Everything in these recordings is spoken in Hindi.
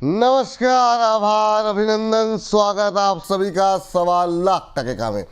नमस्कार, आभार, अभिनंदन, स्वागत आप सभी का सवा लाख टके में।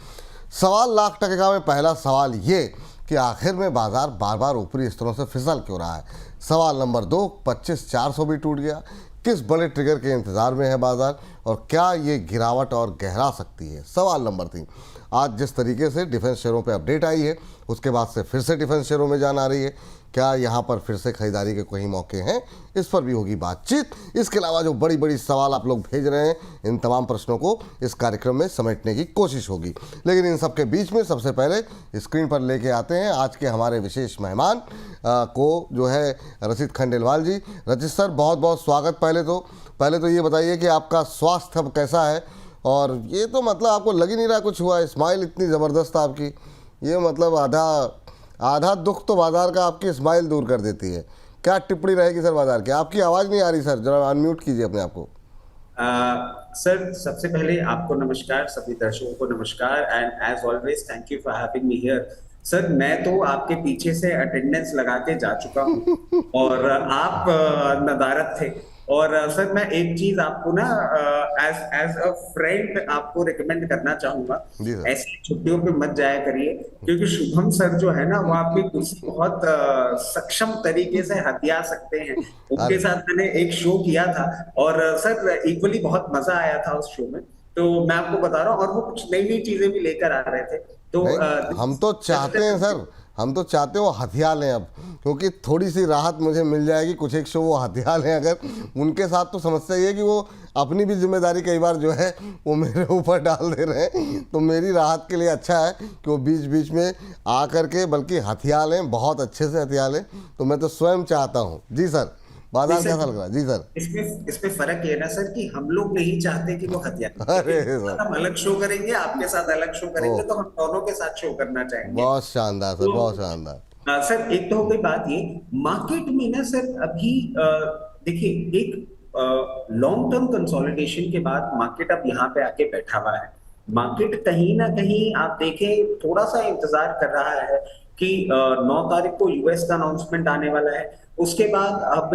सवा लाख टके में पहला सवाल ये कि आखिर में बाजार बार बार ऊपरी स्तरों से फिसल क्यों रहा है। सवाल नंबर 2, 25,400 भी टूट गया। किस बड़े ट्रिगर के इंतजार में है बाजार और क्या ये गिरावट और गहरा सकती है। सवाल नंबर 3, आज जिस तरीके से डिफेंस शेयरों पे अपडेट आई है उसके बाद से फिर से डिफेंस शेयरों में जान आ रही है। क्या यहाँ पर फिर से खरीदारी के कोई मौके हैं, इस पर भी होगी बातचीत। इसके अलावा जो बड़ी बड़ी सवाल आप लोग भेज रहे हैं, इन तमाम प्रश्नों को इस कार्यक्रम में समेटने की कोशिश होगी। लेकिन इन सब के बीच में सबसे पहले स्क्रीन पर लेके आते हैं आज के हमारे विशेष मेहमान को, जो है रचित खंडेलवाल जी। रचित सर, बहुत बहुत स्वागत। पहले तो ये बताइए कि आपका स्वास्थ्य अब कैसा है। और ये तो मतलब आपको लग ही नहीं रहा कुछ हुआ है, स्माइल इतनी ज़बरदस्त आपकी, ये मतलब आधा दुख तो बाजार का आपकी स्माइल दूर कर देती है। क्या टिप्पणी रहेगी सर बाजार की। आपकी आवाज़ नहीं आ रही सर, जरा अनम्यूट कीजिए अपने आप को। सर, सबसे पहले आपको नमस्कार, सभी दर्शकों को नमस्कार and as always thank you for having me here. Sir, मैं तो आपके पीछे से अटेंडेंस लगा के जा चुका हूँ और आप नदारद थे। और सर, मैं एक चीज आपको ना एज एज अ फ्रेंड आपको रिकमेंड करना चाहूंगा, जी सर। ऐसी छुट्टियों पे मत जाया करिए, क्योंकि शुभम सर जो है ना वो आपकी कुर्सी बहुत सक्षम तरीके से हथिया सकते हैं। उनके अरे साथ मैंने एक शो किया था और सर इक्वली बहुत मजा आया था उस शो में। तो मैं आपको बता रहा हूँ, और वो कुछ नई नई चीजें भी लेकर आ रहे थे। तो नहीं, हम तो चाहते हैं सर, हम तो चाहते हो हथिया लें अब, क्योंकि थोड़ी सी राहत मुझे मिल जाएगी। कुछ एक शो वो हथिया लें अगर, उनके साथ तो समस्या ये है कि वो अपनी भी जिम्मेदारी कई बार जो है वो मेरे ऊपर डाल दे रहे हैं। तो मेरी राहत के लिए अच्छा है कि वो बीच बीच में आ करके बल्कि हथिया लें, बहुत अच्छे से हथिया लें। तो मैं तो स्वयं चाहता हूँ। जी सर, बाजार कैसा लग रहा है। जी सर। इसमें फर्क ये है ना सर कि हम लोग नहीं चाहते कि वो हत्या, अरे लेकिन सर, हम अलग शो करेंगे, आपके साथ अलग शो करेंगे, ओह, तो हम दोनों के साथ शो करना चाहेंगे। बहुत शानदार सर, तो बहुत शानदार। सर, एक तो हो गई बात ये मार्केट में ना सर अभी देखिए, एक लॉन्ग टर्म कंसोलिडेशन के बाद मार्केट अब यहाँ पे आके बैठा हुआ है। मार्केट कहीं ना कहीं आप देखें थोड़ा सा इंतजार कर रहा है कि 9 तारीख को यूएस का अनाउंसमेंट आने वाला है। उसके बाद अब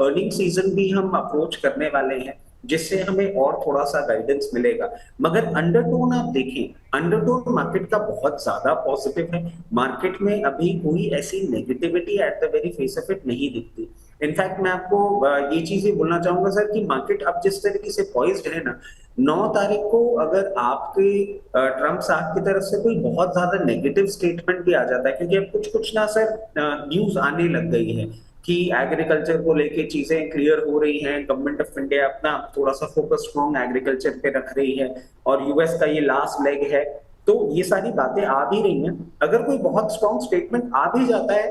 अर्निंग सीजन भी हम अप्रोच करने वाले हैं, जिससे हमें और थोड़ा सा गाइडेंस मिलेगा। मगर अंडरटोन आप देखें, अंडरटोन मार्केट का बहुत ज्यादा पॉजिटिव है। मार्केट में अभी कोई ऐसी negativity at the very face of it नहीं दिखती। इनफैक्ट मैं आपको ये चीजें बोलना चाहूंगा सर कि मार्केट अब जिस तरीके से पॉइज्ड है ना, 9 तारीख को अगर आपके ट्रम्प साहब की तरफ से कोई बहुत ज्यादा नेगेटिव स्टेटमेंट भी आ जाता है, क्योंकि अब कुछ कुछ ना सर न्यूज आने लग गई है कि एग्रीकल्चर को लेके चीजें क्लियर हो रही हैं, गवर्नमेंट ऑफ इंडिया अपना थोड़ा सा फोकस स्ट्रॉन्ग एग्रीकल्चर पे रख रही है और यूएस का ये लास्ट लेग है। तो ये सारी बातें आ भी रही हैं। अगर कोई बहुत स्ट्रॉन्ग स्टेटमेंट आ भी जाता है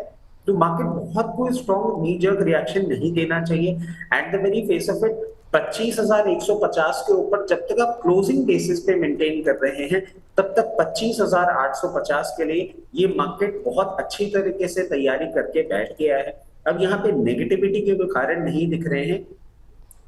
तो मार्केट बहुत कोई स्ट्रॉन्ग नी जर्क रिएक्शन नहीं देना चाहिए। At the very face of it 25,150 के ऊपर जब तक आप क्लोजिंग बेसिस पे मेंटेन कर रहे हैं, तब तक 25,850 के लिए ये मार्केट बहुत अच्छी तरीके से तैयारी करके बैठ गया है। अब यहाँ पे नेगेटिविटी के कोई कारण नहीं दिख रहे हैं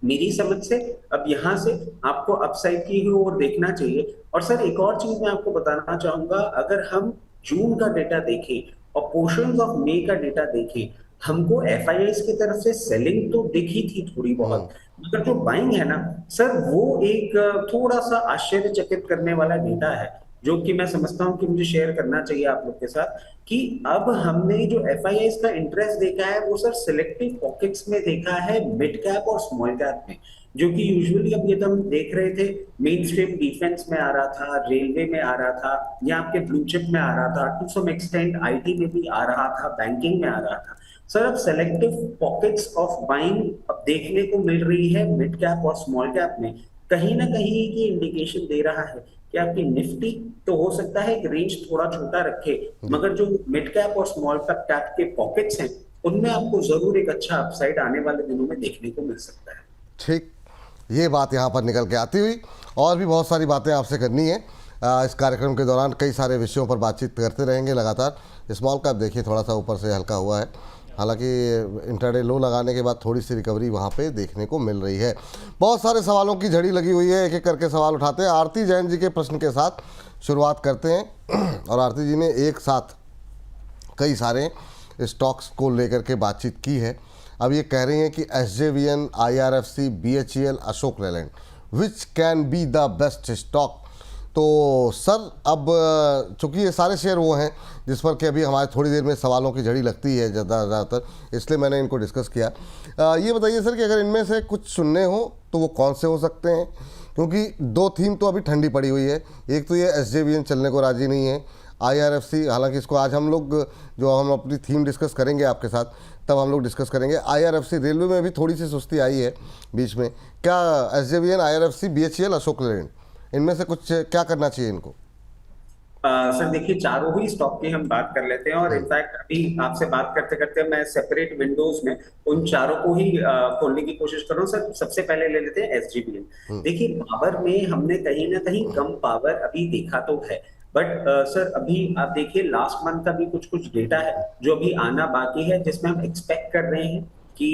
मेरी समझ से। अब यहाँ से आपको अपसाइड की ओर देखना चाहिए। और सर, एक और चीज मैं आपको बताना चाहूंगा, अगर हम जून का डेटा देखें और पोर्शंस ऑफ मई का डेटा देखें, हमको एफआईआईज की तरफ से सेलिंग तो दिखी थी थोड़ी बहुत, मगर जो बाइंग है ना सर, वो एक थोड़ा सा आश्चर्यचकित करने वाला डेटा है, जो कि मैं समझता हूं कि मुझे शेयर करना चाहिए आप लोग के साथ। कि अब हमने जो एफआईआईज का इंटरेस्ट देखा है वो सर सिलेक्टिव पॉकेट्स में देखा है, मिड कैप और स्मॉल कैप में, जो कि यूजुअली अब ये तो हम देख रहे थे मेन स्ट्रीम डिफेंस में आ रहा था, रेलवे में आ रहा था, या आपके ब्लू चिप में आ रहा था, टू सम एक्सटेंट आईटी में भी आ रहा था, बैंकिंग में आ रहा था। सर, अब सेलेक्टिव पॉकेट्स ऑफ बाइंग अब देखने को मिल रही है मिड कैप और स्मॉल कैप में। कहीं ना कहीं ये इंडिकेशन दे रहा है कि आपकी निफ्टी तो हो सकता है कि रेंज थोड़ा छोटा रखे, मगर जो मिड कैप और स्मॉल कैप के पॉकेट्स हैं उनमें आपको जरूर एक अच्छा अपसाइड आने वाले दिनों में देखने को मिल सकता है। ठीक, ये बात यहाँ पर निकल के आती हुई और भी बहुत सारी बातें आपसे करनी है। इस कार्यक्रम के दौरान कई सारे विषयों पर बातचीत करते रहेंगे लगातार। स्मॉल कैप देखिए थोड़ा सा ऊपर से हल्का हुआ है, हालांकि इंटरडे लो लगाने के बाद थोड़ी सी रिकवरी वहाँ पे देखने को मिल रही है। बहुत सारे सवालों की झड़ी लगी हुई है, एक एक करके सवाल उठाते हैं। आरती जैन जी के प्रश्न के साथ शुरुआत करते हैं। और आरती जी ने एक साथ कई सारे स्टॉक्स को लेकर के बातचीत की है। अब ये कह रही हैं कि SJVN, IRFC, BHEL, Ashok Leyland, which can be the best stock. तो सर अब चूँकि ये सारे शेयर वो हैं जिस पर कि अभी हमारे थोड़ी देर में सवालों की झड़ी लगती है ज़्यादातर, इसलिए मैंने इनको डिस्कस किया। ये बताइए सर कि अगर इनमें से कुछ चुनने हो तो वो कौन से हो सकते हैं, क्योंकि दो थीम तो अभी ठंडी पड़ी हुई है। एक तो ये SJVN चलने को राज़ी नहीं है, IRFC हालांकि इसको आज हम लोग जो हम अपनी थीम डिस्कस करेंगे आपके साथ तब हम लोग डिस्कस करेंगे। IRFC रेलवे में भी थोड़ी सी सुस्ती आई है बीच में। क्या SJVN, IRFC, BHEL, Ashok Leyland, इनमें से कुछ क्या करना चाहिए इनको? सर देखिए, चारों ही स्टॉक की हम बात कर लेते हैं और इनफैक्ट अभी आपसे बात करते करते मैं सेपरेट विंडोज में उन चारों को ही खोलने की कोशिश कर रहा हूँ। सर सबसे पहले ले लेते हैं SJVN। देखिए, पावर में हमने कहीं ना कहीं कम पावर अभी देखा तो है, बट सर अभी आप देखिए लास्ट मंथ का भी कुछ कुछ डेटा है जो अभी आना बाकी है, जिसमें हम एक्सपेक्ट कर रहे हैं कि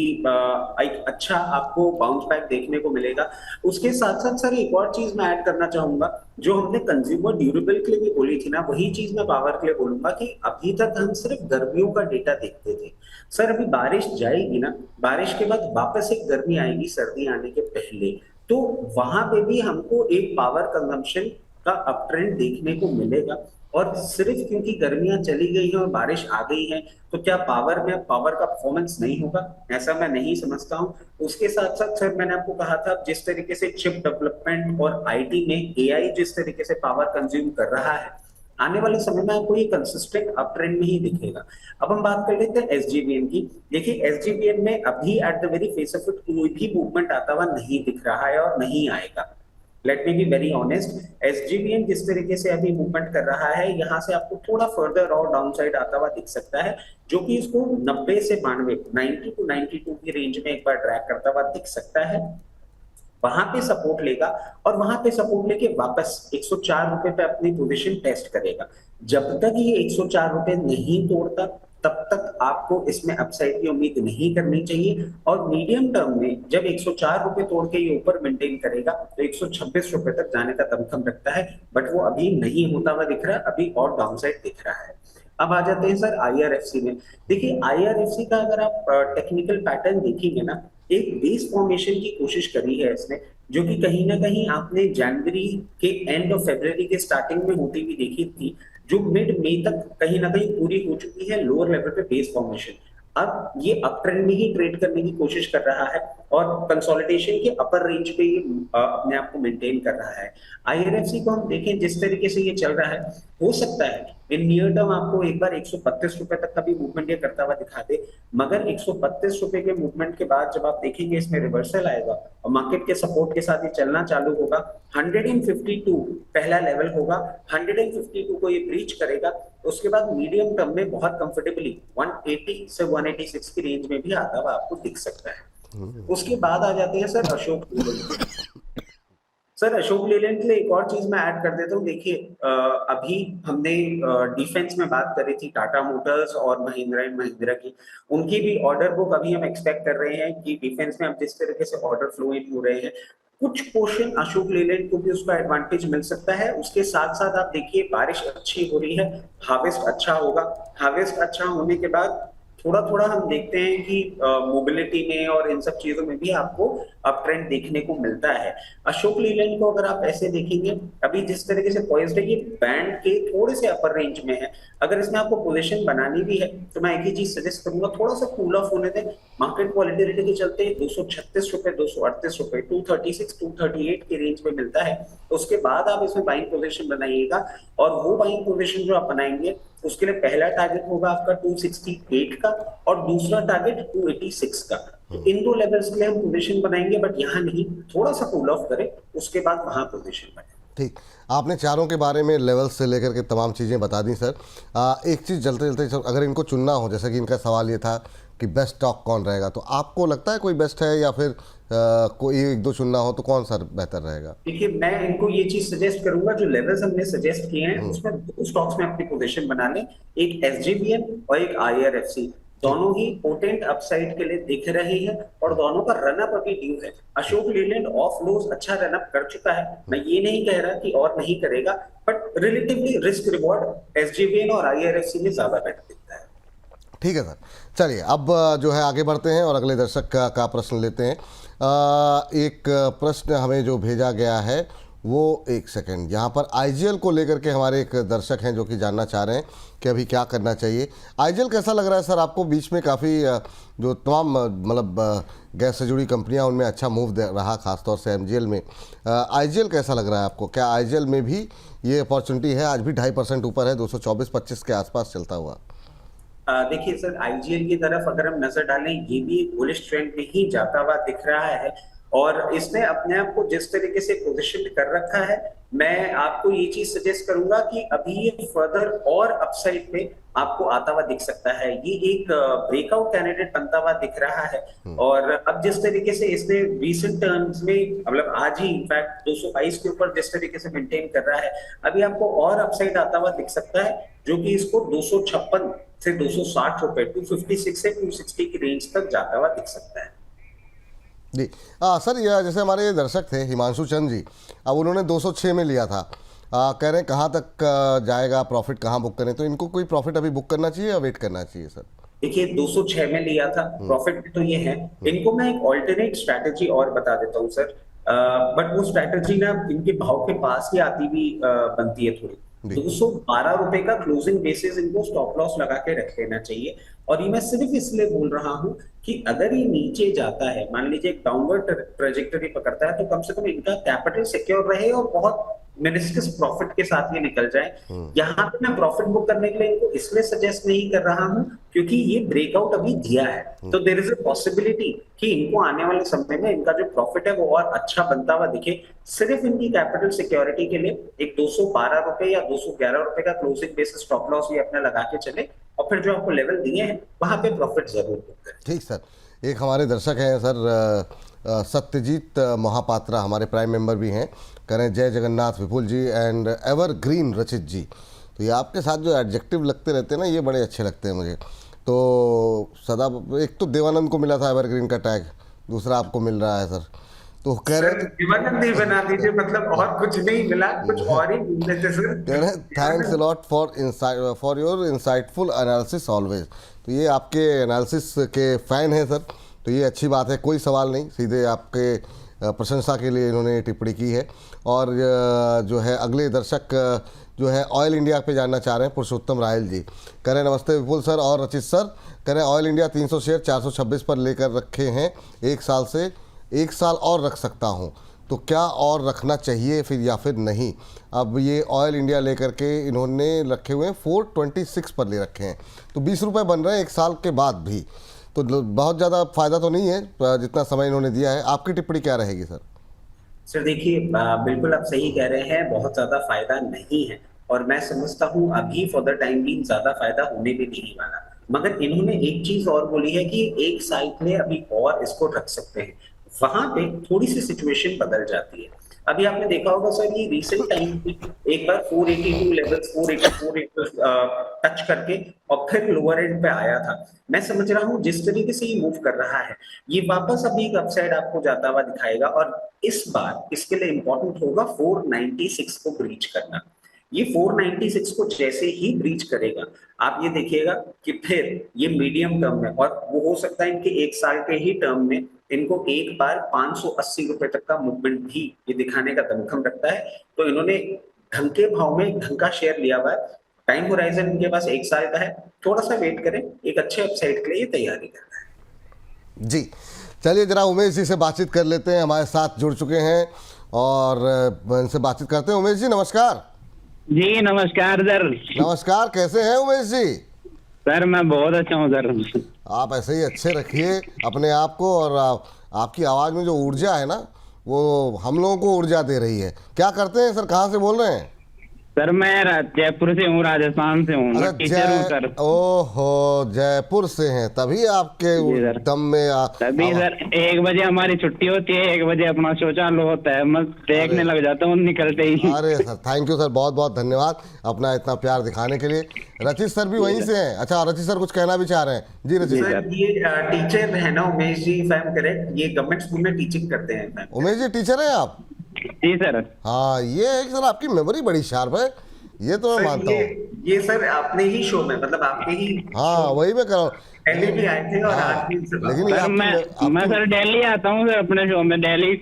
एक अच्छा आपको बाउंस बैक देखने को मिलेगा। उसके साथ साथ सर एक और चीज मैं ऐड करना चाहूंगा, जो हमने कंज्यूमर ड्यूरेबल के लिए भी बोली थी ना, वही चीज मैं पावर के लिए बोलूंगा कि अभी तक हम सिर्फ गर्मियों का डेटा देखते थे। सर अभी बारिश जाएगी ना, बारिश के बाद वापस एक गर्मी आएगी सर्दी आने के पहले, तो वहां पे भी हमको एक पावर कंजम्पशन का अप ट्रेंड देखने को मिलेगा। और सिर्फ क्योंकि गर्मियां चली गई हैं और बारिश आ गई है तो क्या पावर में पावर का परफॉर्मेंस नहीं होगा, ऐसा मैं नहीं समझता हूं। उसके साथ साथ सर मैंने आपको कहा था जिस तरीके से चिप डेवलपमेंट और आईटी में एआई जिस तरीके से पावर कंज्यूम कर रहा है, आने वाले समय में आपको ये कंसिस्टेंट अप ट्रेंड में ही दिखेगा। अब हम बात कर लेते हैं SJVN की। देखिए SJVN में अभी at the very face of it कोई भी मूवमेंट आता हुआ नहीं दिख रहा है और नहीं आएगा। Let me be very honest, SJVN जिस तरीके से अभी मूवमेंट कर रहा है, यहाँ से आपको थोड़ा फर्दर और डाउन साइड आता हुआ दिख सकता है, जो कि इसको 90 से 92, 90 टू 92 की रेंज में एक बार ड्रैग करता हुआ दिख सकता है। वहां पे सपोर्ट लेगा और वहां पे सपोर्ट लेके वापस 104 रुपए पे अपनी पोजीशन टेस्ट करेगा। जब तक ये 104 रुपए नहीं तोड़ता तब तक आपको इसमें अपसाइड की उम्मीद नहीं करनी चाहिए। और मीडियम टर्म में जब 104 रुपए तोड़ के ये ऊपर मेंटेन करेगा तो 126 रुपए तक जाने का दमखम रखता है, बट वो अभी नहीं होता हुआ दिख रहा है, अभी और डाउन साइड दिख रहा है। अब आ जाते हैं सर IRFC में। देखिए IRFC का अगर आप टेक्निकल पैटर्न देखेंगे ना, एक बेस फॉर्मेशन की कोशिश करी है इसने, जो कि कहीं ना कहीं आपने जनवरी के एंड और फरवरी के स्टार्टिंग में होती हुई देखी थी, जो मिड मई तक कहीं ना कहीं पूरी हो चुकी है लोअर लेवल पे बेस फॉर्मेशन। अब ये अप ट्रेंड में ही ट्रेड करने की कोशिश कर रहा है और कंसोलिडेशन के अपर रेंज पे ये अपने आप को मेंटेन कर रहा है। IRFC को हम देखें जिस तरीके से ये चल रहा है, हो सकता है इन नियर टर्म आपको एक बार 132 रुपए तक का भी मूवमेंट ये करता हुआ दिखा दे, मगर 132 रुपए के मूवमेंट के बाद जब आप देखेंगे इसमें रिवर्सल आएगा और मार्केट के सपोर्ट के साथ ये चलना चालू होगा, 152 पहला लेवल होगा, 152 को ये ब्रीच करेगा, उसके बाद मीडियम टर्म में बहुत कंफर्टेबली 180 से 186 की रेंज में भी आता हुआ आपको दिख सकता है। उसके बाद आ जाते हैं सर अशोक लेलैंड। सर अशोक लेलैंड के लिए एक और चीज मैं ऐड कर देता हूँ। देखिए अभी हमने डिफेंस में बात करी थी टाटा मोटर्स और महिंद्रा एंड महिंद्रा की, उनकी भी ऑर्डर बुक अभी हम एक्सपेक्ट कर रहे हैं कि डिफेंस में अब जिस तरीके से ऑर्डर फ्लो इन हो रहे हैं, कुछ पोर्शन अशोक लेलैंड को भी उसका एडवांटेज मिल सकता है। उसके साथ साथ आप देखिए बारिश अच्छी हो रही है, हार्वेस्ट अच्छा होगा, हार्वेस्ट अच्छा होने के बाद थोड़ा थोड़ा हम देखते हैं कि मोबिलिटी में और इन सब चीजों में भी आपको अप ट्रेंड देखने को मिलता है। अशोक लेलैंड को अगर आप ऐसे देखेंगे, अभी जिस तरीके से पॉइज्ड है ये बैंड के थोड़े से अपर रेंज में है, अगर इसमें आपको पोजीशन बनानी भी है तो मैं एक ही चीज सजेस्ट करूंगा, थोड़ा सा कूल ऑफ होने दें। मार्केट वॉलेटिलिटी के चलते 236 रुपए, 238 रुपए, 236, 238 के रेंज में मिलता है, उसके बाद आप इसमें बाइंग पोजीशन बनाइएगा। और वो बाइंग पोजीशन जो आप बनाएंगे उसके लिए पहला टारगेट होगा आपका 268 का और दूसरा टारगेट 286 का। तो इन दो लेवल्स के लिए हम पोजीशन बनाएंगे, बट यहाँ नहीं, थोड़ा सा कूल ऑफ करें उसके बाद वहां पोजीशन बनाएं। ठीक, आपने चारों के बारे में लेवल से लेकर के तमाम चीज़ें बता दी सर। एक चीज़ चलते चलते अगर इनको चुनना हो, जैसे कि इनका सवाल ये था कि बेस्ट स्टॉक कौन रहेगा, तो आपको लगता है कोई बेस्ट है या फिर कोई एक दो चुनना हो तो कौन सा बेहतर रहेगा? देखिए मैं इनको ये चीज सजेस्ट करूंगा, जो लेवल्स हमने सजेस्ट किए हैं उसमें दो स्टॉक्स में अपनी पोजीशन बना लें, एक SJVN और एक IRFC। दोनों ही पोटेंट अपसाइड के लिए दिख रहे हैं और दोनों का रनअप अभी ड्यू है। अशोक लेलैंड ऑफ लोज अच्छा रनअप कर चुका है, मैं ये नहीं कह रहा कि और नहीं करेगा, but relatively risk reward SJVN और IRFC में ज्यादा बेटर दिखता है। ठीक है सर। चलिए अब जो है आगे बढ़ते हैं और अगले दर्शक का प्रश्न लेते हैं। एक प्रश्न हमें जो भेजा गया है वो, एक सेकंड, यहाँ पर आईजीएल को लेकर के हमारे एक दर्शक हैं जो कि जानना चाह रहे हैं कि अभी क्या करना चाहिए। आईजीएल कैसा लग रहा है सर आपको? बीच में काफ़ी जो तमाम मतलब गैस से जुड़ी कंपनियां, उनमें अच्छा मूव रहा, खासतौर से एमजीएल में। आईजीएल कैसा लग रहा है आपको? क्या आईजीएल में भी ये अपॉर्चुनिटी है? आज भी 2.5% ऊपर है, 224-25 के आसपास चलता हुआ। देखिए सर, आईजीएल की तरफ अगर हम नजर डालें, ये भी एक बुलिश ट्रेंड में ही जाता हुआ दिख रहा है और इसने अपने आप को जिस तरीके से पोजीशन कर रखा है, मैं आपको ये चीज सजेस्ट करूंगा कि अभी ये फर्दर और अपसाइड पे आपको आता हुआ दिख सकता है। ये एक ब्रेकआउट कैंडिडेट बनता हुआ दिख रहा है और अब जिस तरीके से इसने रीसेंट टर्म्स में, मतलब आज ही इनफैक्ट 222 के ऊपर जिस तरीके से मेंटेन कर रहा है, अभी आपको और अपसाइड आता हुआ दिख सकता है, जो कि इसको 256 से 260 रुपए, 256 से 260 की रेंज तक जाता हुआ दिख सकता है। जी सर, यह जैसे हमारे ये दर्शक थे हिमांशु चंद जी, अब उन्होंने 206 में लिया था, कह रहे हैं कहाँ तक जाएगा, प्रॉफिट कहाँ बुक करें? तो इनको कोई प्रॉफिट अभी बुक करना चाहिए या वेट करना चाहिए सर? देखिए 206 में लिया था, प्रॉफिट तो ये है। इनको मैं एक ऑल्टरनेट स्ट्रैटेजी और बता देता हूँ सर, बट वो स्ट्रैटेजी ना इनके भाव के पास ही आती भी बनती है थोड़ी। 212 रुपए का क्लोजिंग बेसिस इनको स्टॉप लॉस लगा के रख लेना चाहिए। और ये मैं सिर्फ इसलिए बोल रहा हूं कि अगर ये नीचे जाता है, मान लीजिए एक डाउनवर्ड ट्रेजेक्टरी पकड़ता है, तो कम से कम इनका कैपिटल सिक्योर रहे और बहुत मिनिस्कस प्रॉफिट के साथ ये निकल जाए। यहाँ पे मैं प्रॉफिट बुक करने के लिए इनको इसलिए सजेस्ट नहीं कर रहा हूँ क्योंकि ये ब्रेकआउट अभी दिया है, तो देयर इज अ पॉसिबिलिटी कि इनको आने वाले समय में इनका जो प्रॉफिट है वो और अच्छा बनता हुआ दिखे। सिर्फ इनकी कैपिटल सिक्योरिटी के लिए एक 212 रुपए या 211 रुपए का क्लोजिंग बेसिस स्टॉप लॉस ये अपना लगा के चले और फिर जो आपको लेवल दिए हैं वहां पे प्रॉफिट जरूर बुक करें। ठीक सर। एक हमारे दर्शक हैं सर, सत्यजीत महापात्रा, हमारे प्राइम मेंबर भी हैं, कह रहे हैं जय जगन्नाथ विपुल जी एंड एवरग्रीन रचित जी। तो ये आपके साथ जो एडजेक्टिव लगते रहते हैं ना, ये बड़े अच्छे लगते हैं मुझे। तो सदा, एक तो देवानंद को मिला था एवरग्रीन का टैग, दूसरा आपको मिल रहा है सर। तो कह रहे थे देवानंद ही बना दीजिए, मतलब और कुछ नहीं मिला, कुछ और ही बोल देते सर। कह रहे हैं thanks a lot for your insightful analysis always. तो ये आपके एनालिसिस के फ़ैन हैं सर, तो ये अच्छी बात है, कोई सवाल नहीं, सीधे आपके प्रशंसा के लिए इन्होंने टिप्पणी की है। और जो है अगले दर्शक जो है ऑयल इंडिया पे जानना चाह रहे हैं, पुरुषोत्तम रायल जी, कह रहे हैं नमस्ते विपुल सर और रचित सर, कह रहे हैं ऑयल इंडिया 300 शेयर 426 पर लेकर रखे हैं, एक साल और रख सकता हूं, तो क्या और रखना चाहिए फिर या फिर नहीं? अब ये ऑयल इंडिया लेकर के इन्होंने रखे हुए हैं 426 पर ले रखे हैं, तो 20 रुपये बन रहे हैं एक साल के बाद भी, तो बहुत ज़्यादा फायदा तो नहीं है जितना समय इन्होंने दिया है। आपकी टिप्पणी क्या रहेगी सर? सर देखिए, बिल्कुल आप सही कह रहे हैं, बहुत ज्यादा फायदा नहीं है और मैं समझता हूं अभी फॉर द टाइम बीइंग ज्यादा फायदा होने भी नहीं वाला। मगर इन्होंने एक चीज और बोली है कि एक साल में अभी और इसको रख सकते हैं, वहां पे थोड़ी सी सिचुएशन बदल जाती है। अभी आपने देखा होगा सर, ये रिसेंट टाइम में एक बार 482 लेवल्स, 484 टच करके और फिर लोअर एंड पे आया था। मैं समझ रहा हूँ जिस तरीके से ये मूव कर रहा है, ये वापस अभी एक अपसाइड आपको जाता हुआ दिखाएगा और इस बार इसके लिए इंपॉर्टेंट होगा 496 को ब्रीच करना। ये 496 को जैसे ही ब्रीच करेगा, आप ये देखिएगा कि फिर ये मीडियम टर्म में, और वो हो सकता है इनके एक साल के ही टर्म में, इनको एक बार 580 रुपए तक का मूवमेंट भी ये दिखाने का दमखम रखता है। तो इन्होंने ढंग के भाव में ढंग का शेयर लिया हुआ है, टाइम होराइजन इनके पास एक साल का है, थोड़ा सा वेट करें, एक अच्छे अपसाइड के लिए ये तैयारी कर रहा है। जी चलिए, जरा उमेश जी से बातचीत कर लेते हैं, हमारे साथ जुड़ चुके हैं और इनसे बातचीत करते हैं। उमेश जी नमस्कार। जी नमस्कार सर। नमस्कार, कैसे हैं उमेश जी? सर मैं बहुत अच्छा हूँ सर। आप ऐसे ही अच्छे रखिए अपने आप को, और आपकी आवाज़ में जो ऊर्जा है ना, वो हम लोगों को ऊर्जा दे रही है। क्या करते हैं सर, कहाँ से बोल रहे हैं? सर मैं जयपुर से हूँ, राजस्थान से हूँ, मैं टीचर हूँ सर। ओहो, जयपुर से हैं, तभी आपके दम में तभी सर 1 बजे हमारी छुट्टी होती है, 1 बजे अपना शो चालू होता है, मैं देखने लग जाता हूँ निकलते ही। अरे सर थैंक यू सर, बहुत बहुत धन्यवाद अपना इतना प्यार दिखाने के लिए। रचित सर भी वहीं से हैं? अच्छा, रचित सर कुछ कहना भी चाह रहे हैं? जी रचित सर, ये टीचर है ना Umesh ji, if I am correct, ये गवर्नमेंट स्कूल में टीचिंग करते हैं। उमेश जी टीचर हैं आप? जी सर। हाँ, ये है सर, आपकी मेमोरी बड़ी शार्प है, ये तो मैं सर मानता हूँ। ये सर अपने ही शो में, मतलब आपके ही हाँ शो वही मैं कर रहा हूँ। पहले भी आए थे और आज हाँ भी उनसे बात लेकिन ये हुई। सर मैं आपकी सर दिल्ली आता हूँ सर, अपने शो में दिल्ली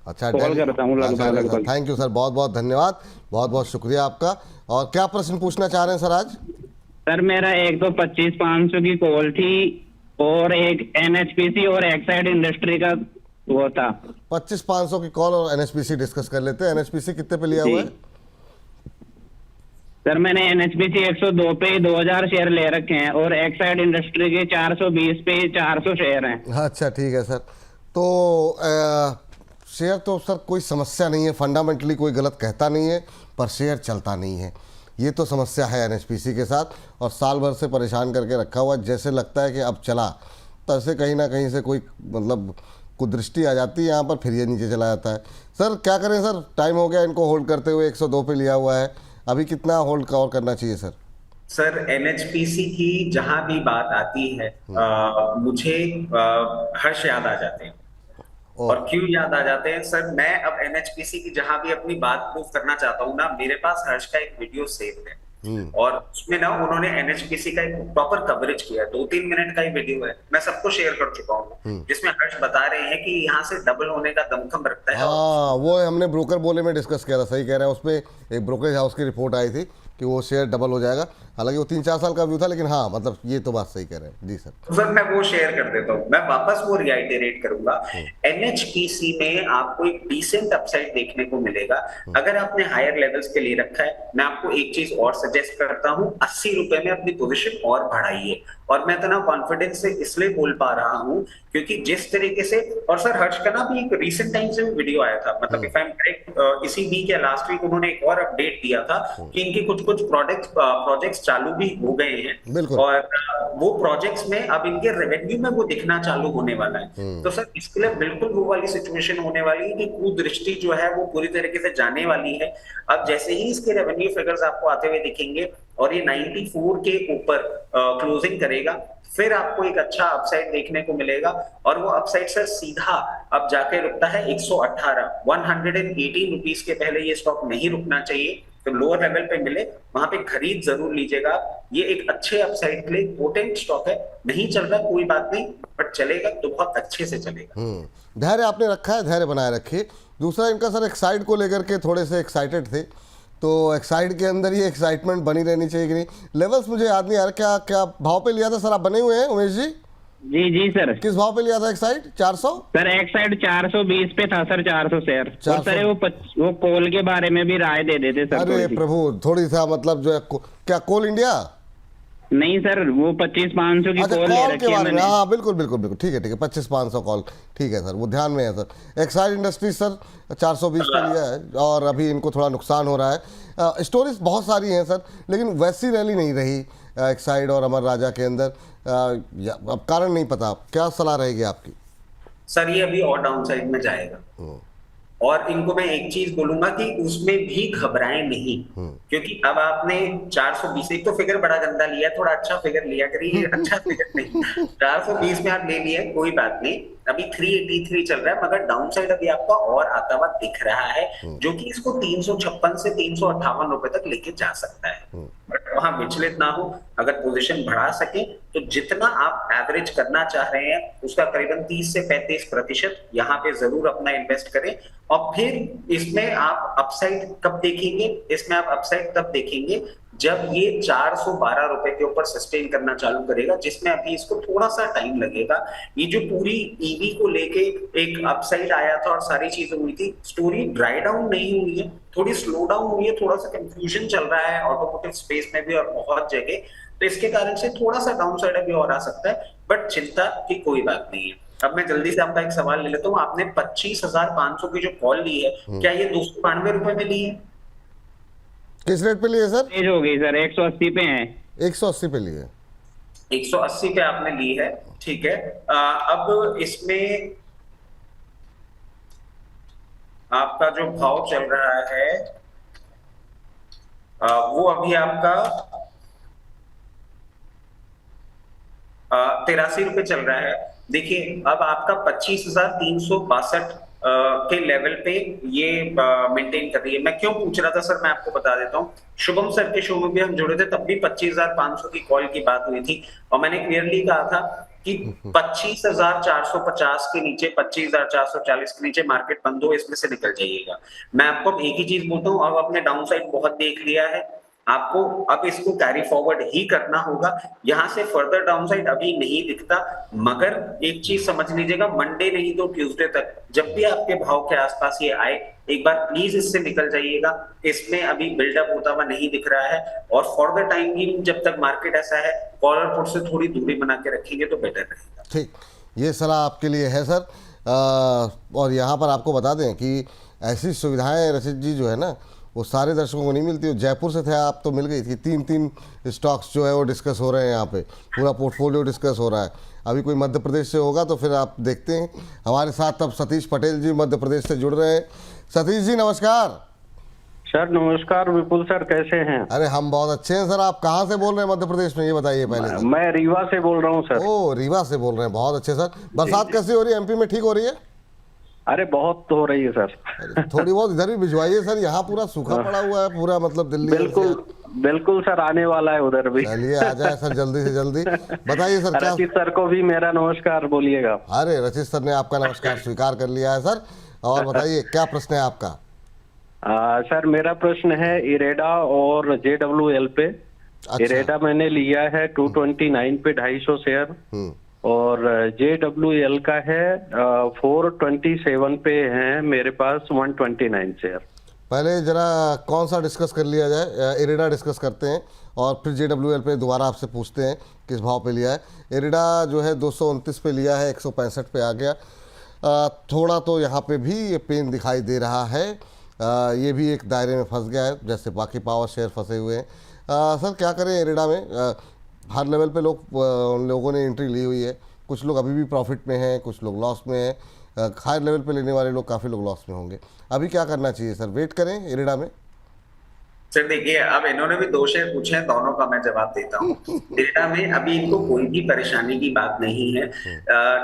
अच्छा कॉल दिल्ली। करता हूँ अच्छा लगभग अरे सर लगभग। थैंक यू सर, बहुत बहुत धन्यवाद, बहुत बहुत शुक्रिया आपका। और क्या प्रश्न पूछना चाह रहे हैं सर आज? सर मेरा एक तो 25,500 की कॉल थी, और एक एनएचपीसी और एक्साइड इंडस्ट्री का वो था। 25,500 की कॉल और एनएचपीसी डिस्कस कर लेते हैं। एनएचपीसी कितने पे लिया जी हुआ है? सर मैंने एनएचपीसी 102 पे 2,000 शेयर ले रखे हैं, और एक्साइड इंडस्ट्री के 420 पे 400 शेयर हैं। अच्छा ठीक है सर। तो शेयर तो सर कोई समस्या नहीं है, फंडामेंटली कोई गलत कहता नहीं है, पर शेयर चलता नहीं है, ये तो समस्या है एनएचपीसी के साथ। और साल भर से परेशान करके रखा हुआ, जैसे लगता है कि अब चला, तैसे कहीं ना कहीं से कोई मतलब कुदृष्टि आ जाती है यहाँ पर, फिर ये नीचे चला जाता है। सर क्या करें सर, टाइम हो गया इनको होल्ड करते हुए, 102 पे लिया हुआ है, अभी कितना होल्ड कवर करना चाहिए सर? सर एनएचपीसी की जहां भी बात आती है मुझे हर्ष याद आ जाते हैं। ओह। और क्यों याद आ जाते हैं सर, मैं अब एनएचपीसी की जहां भी अपनी बात प्रूफ करना चाहता हूँ ना, मेरे पास हर्ष का एक वीडियो सेव है, और उसमें ना उन्होंने एनएचपीसी का एक प्रॉपर कवरेज किया है। 2-3 मिनट का ही वीडियो है, मैं सबको शेयर कर चुका हूँ, जिसमें हर्ष बता रहे हैं कि यहाँ से डबल होने का दमखम रखता है। हाँ वो हमने ब्रोकर बोले में डिस्कस किया था, सही कह रहे हैं। उसमें एक ब्रोकरेज हाउस की रिपोर्ट आई थी कि वो शेयर डबल हो जाएगा, हालांकि वो 3-4 साल का व्यू था, लेकिन हाँ मतलब ये तो बात सही कह रहे हैं जी सर। तो सर मैं वो शेयर कर देता हूँ, मैं वापस वो रिआइटरेट करूंगा। एनएचपीसी में आपको एक डिसेंट अपसाइड देखने को मिलेगा अगर आपने हायर लेवल्स के लिए रखा है। मैं आपको एक चीज और सजेस्ट करता हूँ, 80 रुपए में अपनी पोजीशन और बढ़ाइए। और मैं इतना कॉन्फिडेंस से इसलिए बोल पा रहा हूँ क्योंकि जिस तरीके से, और सर हर्ष का ना भी एक रिसेंट टाइम से वीडियो आया था, मतलब इफ आई एम करेक्ट इसी वीक या लास्ट वीक उन्होंने एक और अपडेट दिया था कि इनके कुछ कुछ प्रोजेक्ट्स चालू भी हो गए हैं, बिल्कुल। और वो प्रोजेक्ट्स में अब इनके रेवेन्यू में वो दिखना चालू होने वाला है। तो सर इसके लिए बिल्कुल वो वाली सिचुएशन होने वाली है कि कुदृष्टि जो है वो पूरी तरीके से जाने वाली है। अब जैसे ही इसके रेवेन्यू फिगर्स आपको आते हुए दिखेंगे और ये 94 के ऊपर क्लोजिंग करेगा, फिर आपको एक अच्छा अपसाइड देखने को मिलेगा। और वो अपसाइड सर सीधा अब जाके रुकता है 118, 118 रुपीज के पहले ये स्टॉक नहीं रुकना चाहिए। तो लोअर लेवल पे मिले वहां पे खरीद जरूर लीजिएगा। ये एक अच्छे अपसाइड के लिए पोटेंट स्टॉक है, नहीं चल रहा कोई बात नहीं, बट चलेगा तो बहुत अच्छे से चलेगा। धैर्य आपने रखा है, धैर्य बनाए रखिए। दूसरा इनका सर एक्साइड को लेकर के थोड़े से एक्साइटेड थे, तो एक्साइड के अंदर ही एक्साइटमेंट बनी रहनी चाहिए कि नहीं? लेवल्स मुझे याद नहीं आ रहा, क्या क्या भाव पे लिया था सर? आप बने हुए हैं उमेश जी? जी सर। किस भाव पे लिया था एक्साइड? 400 सर एक्साइड 420 पे था सर, 400 शेयर। और 400 सर वो कॉल के बारे में भी राय दे देते सर। अरे प्रभु, थोड़ी सा मतलब जो है क्या कोल इंडिया? नहीं सर, वो 25,500 की अच्छा कॉल ले कॉल रखी के है बारे में, मैंने। हाँ बिल्कुल बिल्कुल बिल्कुल, ठीक है ठीक है, 25,500 कॉल, ठीक है सर, वो ध्यान में है सर। एक्साइड इंडस्ट्री सर 420 पे लिया है, और अभी इनको थोड़ा नुकसान हो रहा है। स्टोरीज बहुत सारी हैं सर, लेकिन वैसी रैली नहीं रही एक्साइड और अमर राजा के अंदर। अब कारण नहीं पता, क्या सलाह रहेगी आपकी? सर ये अभी और डाउन साइड में जाएगा, और इनको मैं एक चीज बोलूंगा कि उसमें भी घबराए नहीं, क्योंकि अब आपने 420, एक तो फिगर बड़ा गंदा लिया, थोड़ा अच्छा फिगर लिया करिए, अच्छा फिगर नहीं, 420 में आप ले लिए कोई बात नहीं, अभी 383 चल रहा है, मगर डाउन साइड अभी आपका और आता हुआ दिख रहा है, जो कि इसको 356 से 358 रुपए तक लेके जा सकता है। बट वहां विचलित ना हो, अगर पोजीशन बढ़ा सके तो जितना आप एवरेज करना चाह रहे हैं उसका करीबन 30 से 35% यहाँ पे जरूर अपना इन्वेस्ट करें। और फिर इसमें आप अपसाइड कब देखेंगे? इसमें आप अपसाइड तब देखेंगे जब ये 412 रुपए के ऊपर सस्टेन करना चालू करेगा, जिसमें अभी इसको थोड़ा सा टाइम लगेगा। ये जो पूरी ईवी को लेके एक अपसाइड आया था और सारी चीजें हुई थी, स्टोरी ड्राई डाउन नहीं हुई है, थोड़ी स्लो डाउन हुई है, थोड़ा सा कंफ्यूजन चल रहा है ऑटोमोटिव स्पेस में भी और बहुत जगह, तो इसके कारण से थोड़ा सा डाउन साइड अभी और आ सकता है, बट चिंता की कोई बात नहीं है। अब मैं जल्दी से आपका एक सवाल ले लेता हूँ, आपने 25,500 की जो कॉल ली है, क्या ये 292 रुपए में ली है? किस रेट पे लिए सर? तेज हो गई सर, 180 पे है। 180 पे लिए। 180 पे आपने ली है, ठीक है। अब इसमें आपका जो भाव चल रहा है वो अभी आपका 83 रुपए चल रहा है। देखिए अब आपका 25,362 के लेवल पे ये मेंटेन कर रही है। मैं क्यों पूछ रहा था सर, मैं आपको बता देता हूँ। शुभम सर के शो में भी हम जुड़े थे, तब भी 25,500 की कॉल की बात हुई थी और मैंने क्लियरली कहा था कि 25,450 के नीचे, 25,440 के नीचे मार्केट बंद हो, इसमें से निकल जाइएगा। मैं आपको अब एक ही चीज बोलता हूँ, अब आपने डाउन साइड बहुत देख लिया है, आपको अब इसको कैरी फॉरवर्ड ही करना होगा। यहां से फर्दर डाउन साइड अभी नहीं दिखता, मगर एक चीज समझ लीजिएगा, मंडे नहीं तो ट्यूसडे तक जब भी आपके भाव के आसपास ये आए, एक बार प्लीज इससे निकल जाइएगा। इसमें अभी बिल्डअप होता हुआ नहीं दिख रहा है और फॉर द टाइम बीइंग जब तक मार्केट ऐसा है, कॉलर पुट से थोड़ी दूरी बना के रखेंगे तो बेटर रहेगा। ठीक, ये सलाह आपके लिए है सर। और यहाँ पर आपको बता दें कि ऐसी सुविधाएं रचित जी जो है ना, वो सारे दर्शकों को नहीं मिलती। वो जयपुर से थे आप तो मिल गई थी। 3 स्टॉक्स जो है वो डिस्कस हो रहे हैं यहाँ पे, पूरा पोर्टफोलियो डिस्कस हो रहा है। अभी कोई मध्य प्रदेश से होगा तो फिर आप देखते हैं। हमारे साथ अब सतीश पटेल जी मध्य प्रदेश से जुड़ रहे हैं। सतीश जी नमस्कार। सर नमस्कार। विपुल सर कैसे हैं? अरे हम बहुत अच्छे हैं सर। आप कहाँ से बोल रहे हैं मध्य प्रदेश में, ये बताइए पहले सर। मैं रीवा से बोल रहा हूँ सर। ओ, रीवा से बोल रहे हैं, बहुत अच्छे सर। बरसात कैसी हो रही है एमपी में, ठीक हो रही है? अरे बहुत हो रही है सर। अरे थोड़ी बहुत इधर भी भिजवाइए सर, यहाँ पूरा सूखा पड़ा हुआ है पूरा, मतलब दिल्ली। बिल्कुल बिल्कुल सर, आने वाला है उधर भी। चलिए आ जाए सर जल्दी से जल्दी। बताइए सर क्या। रचित सर को भी मेरा नमस्कार बोलिएगा। अरे रचित सर ने आपका नमस्कार स्वीकार कर लिया है सर। और बताइए क्या प्रश्न है आपका? सर मेरा प्रश्न है इरेडा और JWL पे। अच्छा। इरेडा मैंने लिया है 229 पे 250 शेयर और JWL का है 427 पे है मेरे पास 129 शेयर। पहले जरा कौन सा डिस्कस कर लिया जाए? इरेडा डिस्कस करते हैं और फिर JWL पे दोबारा आपसे पूछते हैं किस भाव पे लिया है। इरेडा जो है 229 पे लिया है, 165 पे आ गया। थोड़ा तो यहाँ पे भी ये पेन दिखाई दे रहा है। ये भी एक दायरे में फंस गया है जैसे बाकी पावर शेयर फंसे हुए हैं। सर क्या करें इरेडा में? हर लेवल पे उन लोगों ने एंट्री ली हुई है। कुछ लोग अभी भी प्रॉफिट में हैं, कुछ लोग लॉस में हैं। हायर लेवल पे लेने वाले लोग काफ़ी लोग लॉस में होंगे। अभी क्या करना चाहिए सर? वेट करें इरेडा में? सर देखिए, अब इन्होंने भी 2 शेयर पूछे हैं, दोनों का मैं जवाब देता हूँ। डेटा में अभी इनको कोई भी परेशानी की बात नहीं है।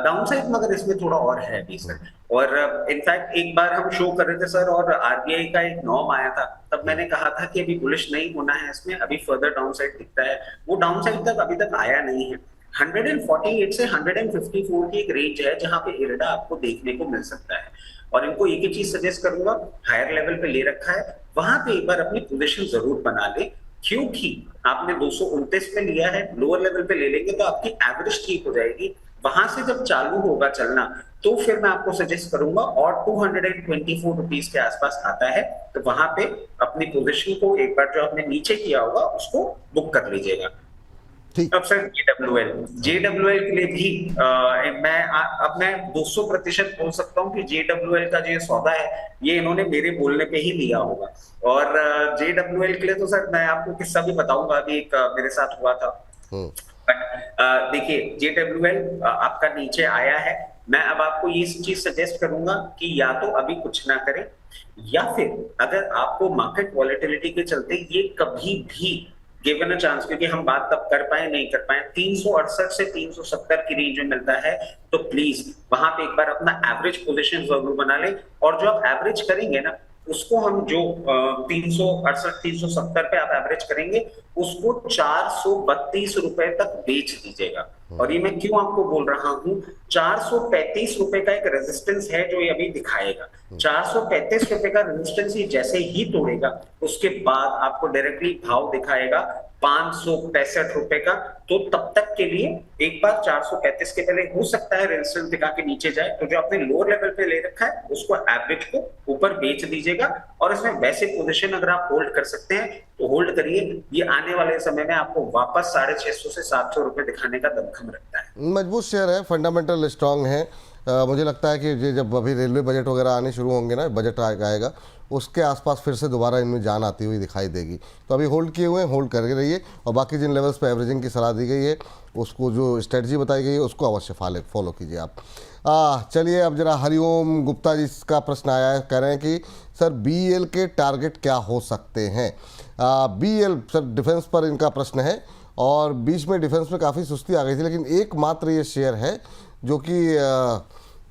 डाउन साइड मगर इसमें थोड़ा और है अभी सर। और इनफैक्ट एक बार हम शो कर रहे थे सर और आरबीआई का एक नॉर्म आया था, तब मैंने कहा था कि अभी बुलिश नहीं होना है इसमें, अभी फर्दर डाउन साइड दिखता है। वो डाउन साइड तक अभी तक आया नहीं है। 148 से 154 की एक रेंज है जहां पे इरेडा आपको देखने को मिल सकता है। और इनको एक ही चीज सजेस्ट करूंगा, हायर लेवल पे ले रखा है, वहां पे एक बार अपनी पोजीशन जरूर बना ले, क्योंकि आपने 229 पे लिया है, लोअर लेवल पे ले लेंगे तो आपकी एवरेज ठीक हो जाएगी। वहां से जब चालू होगा चलना तो फिर मैं आपको सजेस्ट करूंगा, और 224 रुपीज के आसपास आता है तो वहां पे अपनी पोजीशन को एक बार जो आपने नीचे किया होगा उसको बुक कर लीजिएगा। अब सर JWL के लिए भी मैं 200% बोल सकता हूँ कि JWL का जो सौदा है ये इन्होंने मेरे बोलने पे ही लिया होगा। और JWL के लिए तो सर मैं आपको किस्सा भी बताऊंगा, अभी एक मेरे साथ हुआ था। बट देखिए JWL आपका नीचे आया है, मैं अब आपको ये चीज सजेस्ट करूंगा कि या तो अभी कुछ ना करें, या फिर अगर आपको मार्केट वॉलेटिलिटी के चलते ये कभी भी गिवन अ चांस, क्योंकि हम बात तब कर पाए नहीं कर पाए, 368 से 370 की रेंज में मिलता है तो प्लीज वहां पे एक बार अपना एवरेज पोजीशन जरूर बना लें। और जो आप एवरेज करेंगे ना उसको हम जो 368 370 पे आप एवरेज करेंगे उसको 432 रुपए तक बेच दीजिएगा। और ये मैं क्यों आपको बोल रहा हूँ, 435 रुपए का एक रेजिस्टेंस है जो ये अभी दिखाएगा। 435 रुपए का रेजिस्टेंस ही जैसे ही तोड़ेगा उसके बाद आपको डायरेक्टली भाव दिखाएगा 565 रुपए का। तो तब तक के लिए एक बार 435 के पहले हो सकता है रेजिस्टेंस दिखा के नीचे जाए, तो जो आपने लोअर लेवल पे ले रखा है उसको एवरेज को ऊपर बेच दीजिएगा। और इसमें वैसे पोजीशन अगर आप होल्ड कर सकते हैं तो होल्ड करिए, ये आने वाले समय में आपको वापस 650 से 700 रुपए दिखाने का दमखम रखता है। मजबूत शेयर है, फंडामेंटल स्ट्रांग है। मुझे लगता है कि ये जब अभी रेलवे बजट वगैरह आने शुरू होंगे ना, बजट आएगा उसके आसपास फिर से दोबारा इनमें जान आती हुई दिखाई देगी। तो अभी होल्ड किए हुए हैं, होल्ड करके रहिए। और बाकी जिन लेवल्स पे एवरेजिंग की सलाह दी गई है उसको, जो स्ट्रेटजी बताई गई है उसको अवश्य फॉलो कीजिए आप। चलिए अब जरा हरिओम गुप्ता जी का प्रश्न आया है, कह रहे हैं कि सर BL के टारगेट क्या हो सकते हैं? BL सर डिफेंस पर इनका प्रश्न है और बीच में डिफेंस में काफ़ी सुस्ती आ गई थी, लेकिन एकमात्र ये शेयर है जो कि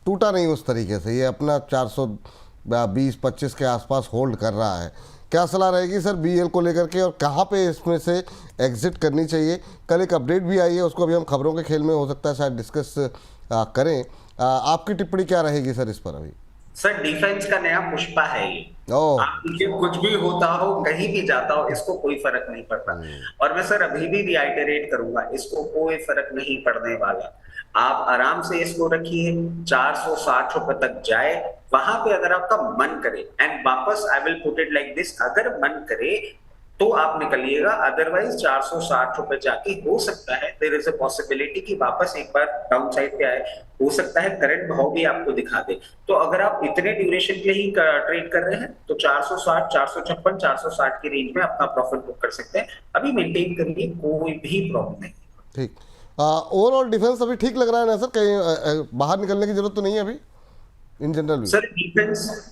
टूटा नहीं उस तरीके से, ये अपना 420-25 के आसपास होल्ड कर रहा है। क्या सलाह रहेगी सर बीएल को लेकर के, और कहाँ पे इसमें से एग्जिट करनी चाहिए? कल एक अपडेट भी आई है, उसको अभी हम खबरों के खेल में हो सकता है शायद डिस्कस करें। आपकी टिप्पणी क्या रहेगी सर इस पर अभी? सर डिफेंस का नया पुष्पा है ये। ओह, आप देखिए, कुछ भी होता हो, कहीं भी जाता हो, इसको कोई फर्क नहीं पड़ता। और मैं सर अभी भी रिआइटरेट करूंगा, इसको कोई फर्क नहीं पड़ने वाला। आप आराम से इसको रखिए, 460 रुपए तक जाए, वहां पे अगर आपका मन करे, एंड वापस I will put it like this, अगर मन करे तो आप निकलिएगा, अदरवाइज 460 रुपए जाके हो सकता है देयर इज अ पॉसिबिलिटी कि वापस एक बार डाउन साइड पे आए, हो सकता है करंट भाव भी आपको दिखा दे। तो अगर आप इतने ड्यूरेशन के ही ट्रेड कर रहे हैं तो 460, 456, 460 की रेंज में अपना प्रॉफिट बुक कर सकते हैं। अभी मेंटेन करिए, कोई भी प्रॉब्लम नहीं। ठीक। ओवरऑल डिफेंस अभी ठीक लग रहा है ना सर? कहीं बाहर निकलने की जरूरत तो नहीं है अभी इन जनरल? सर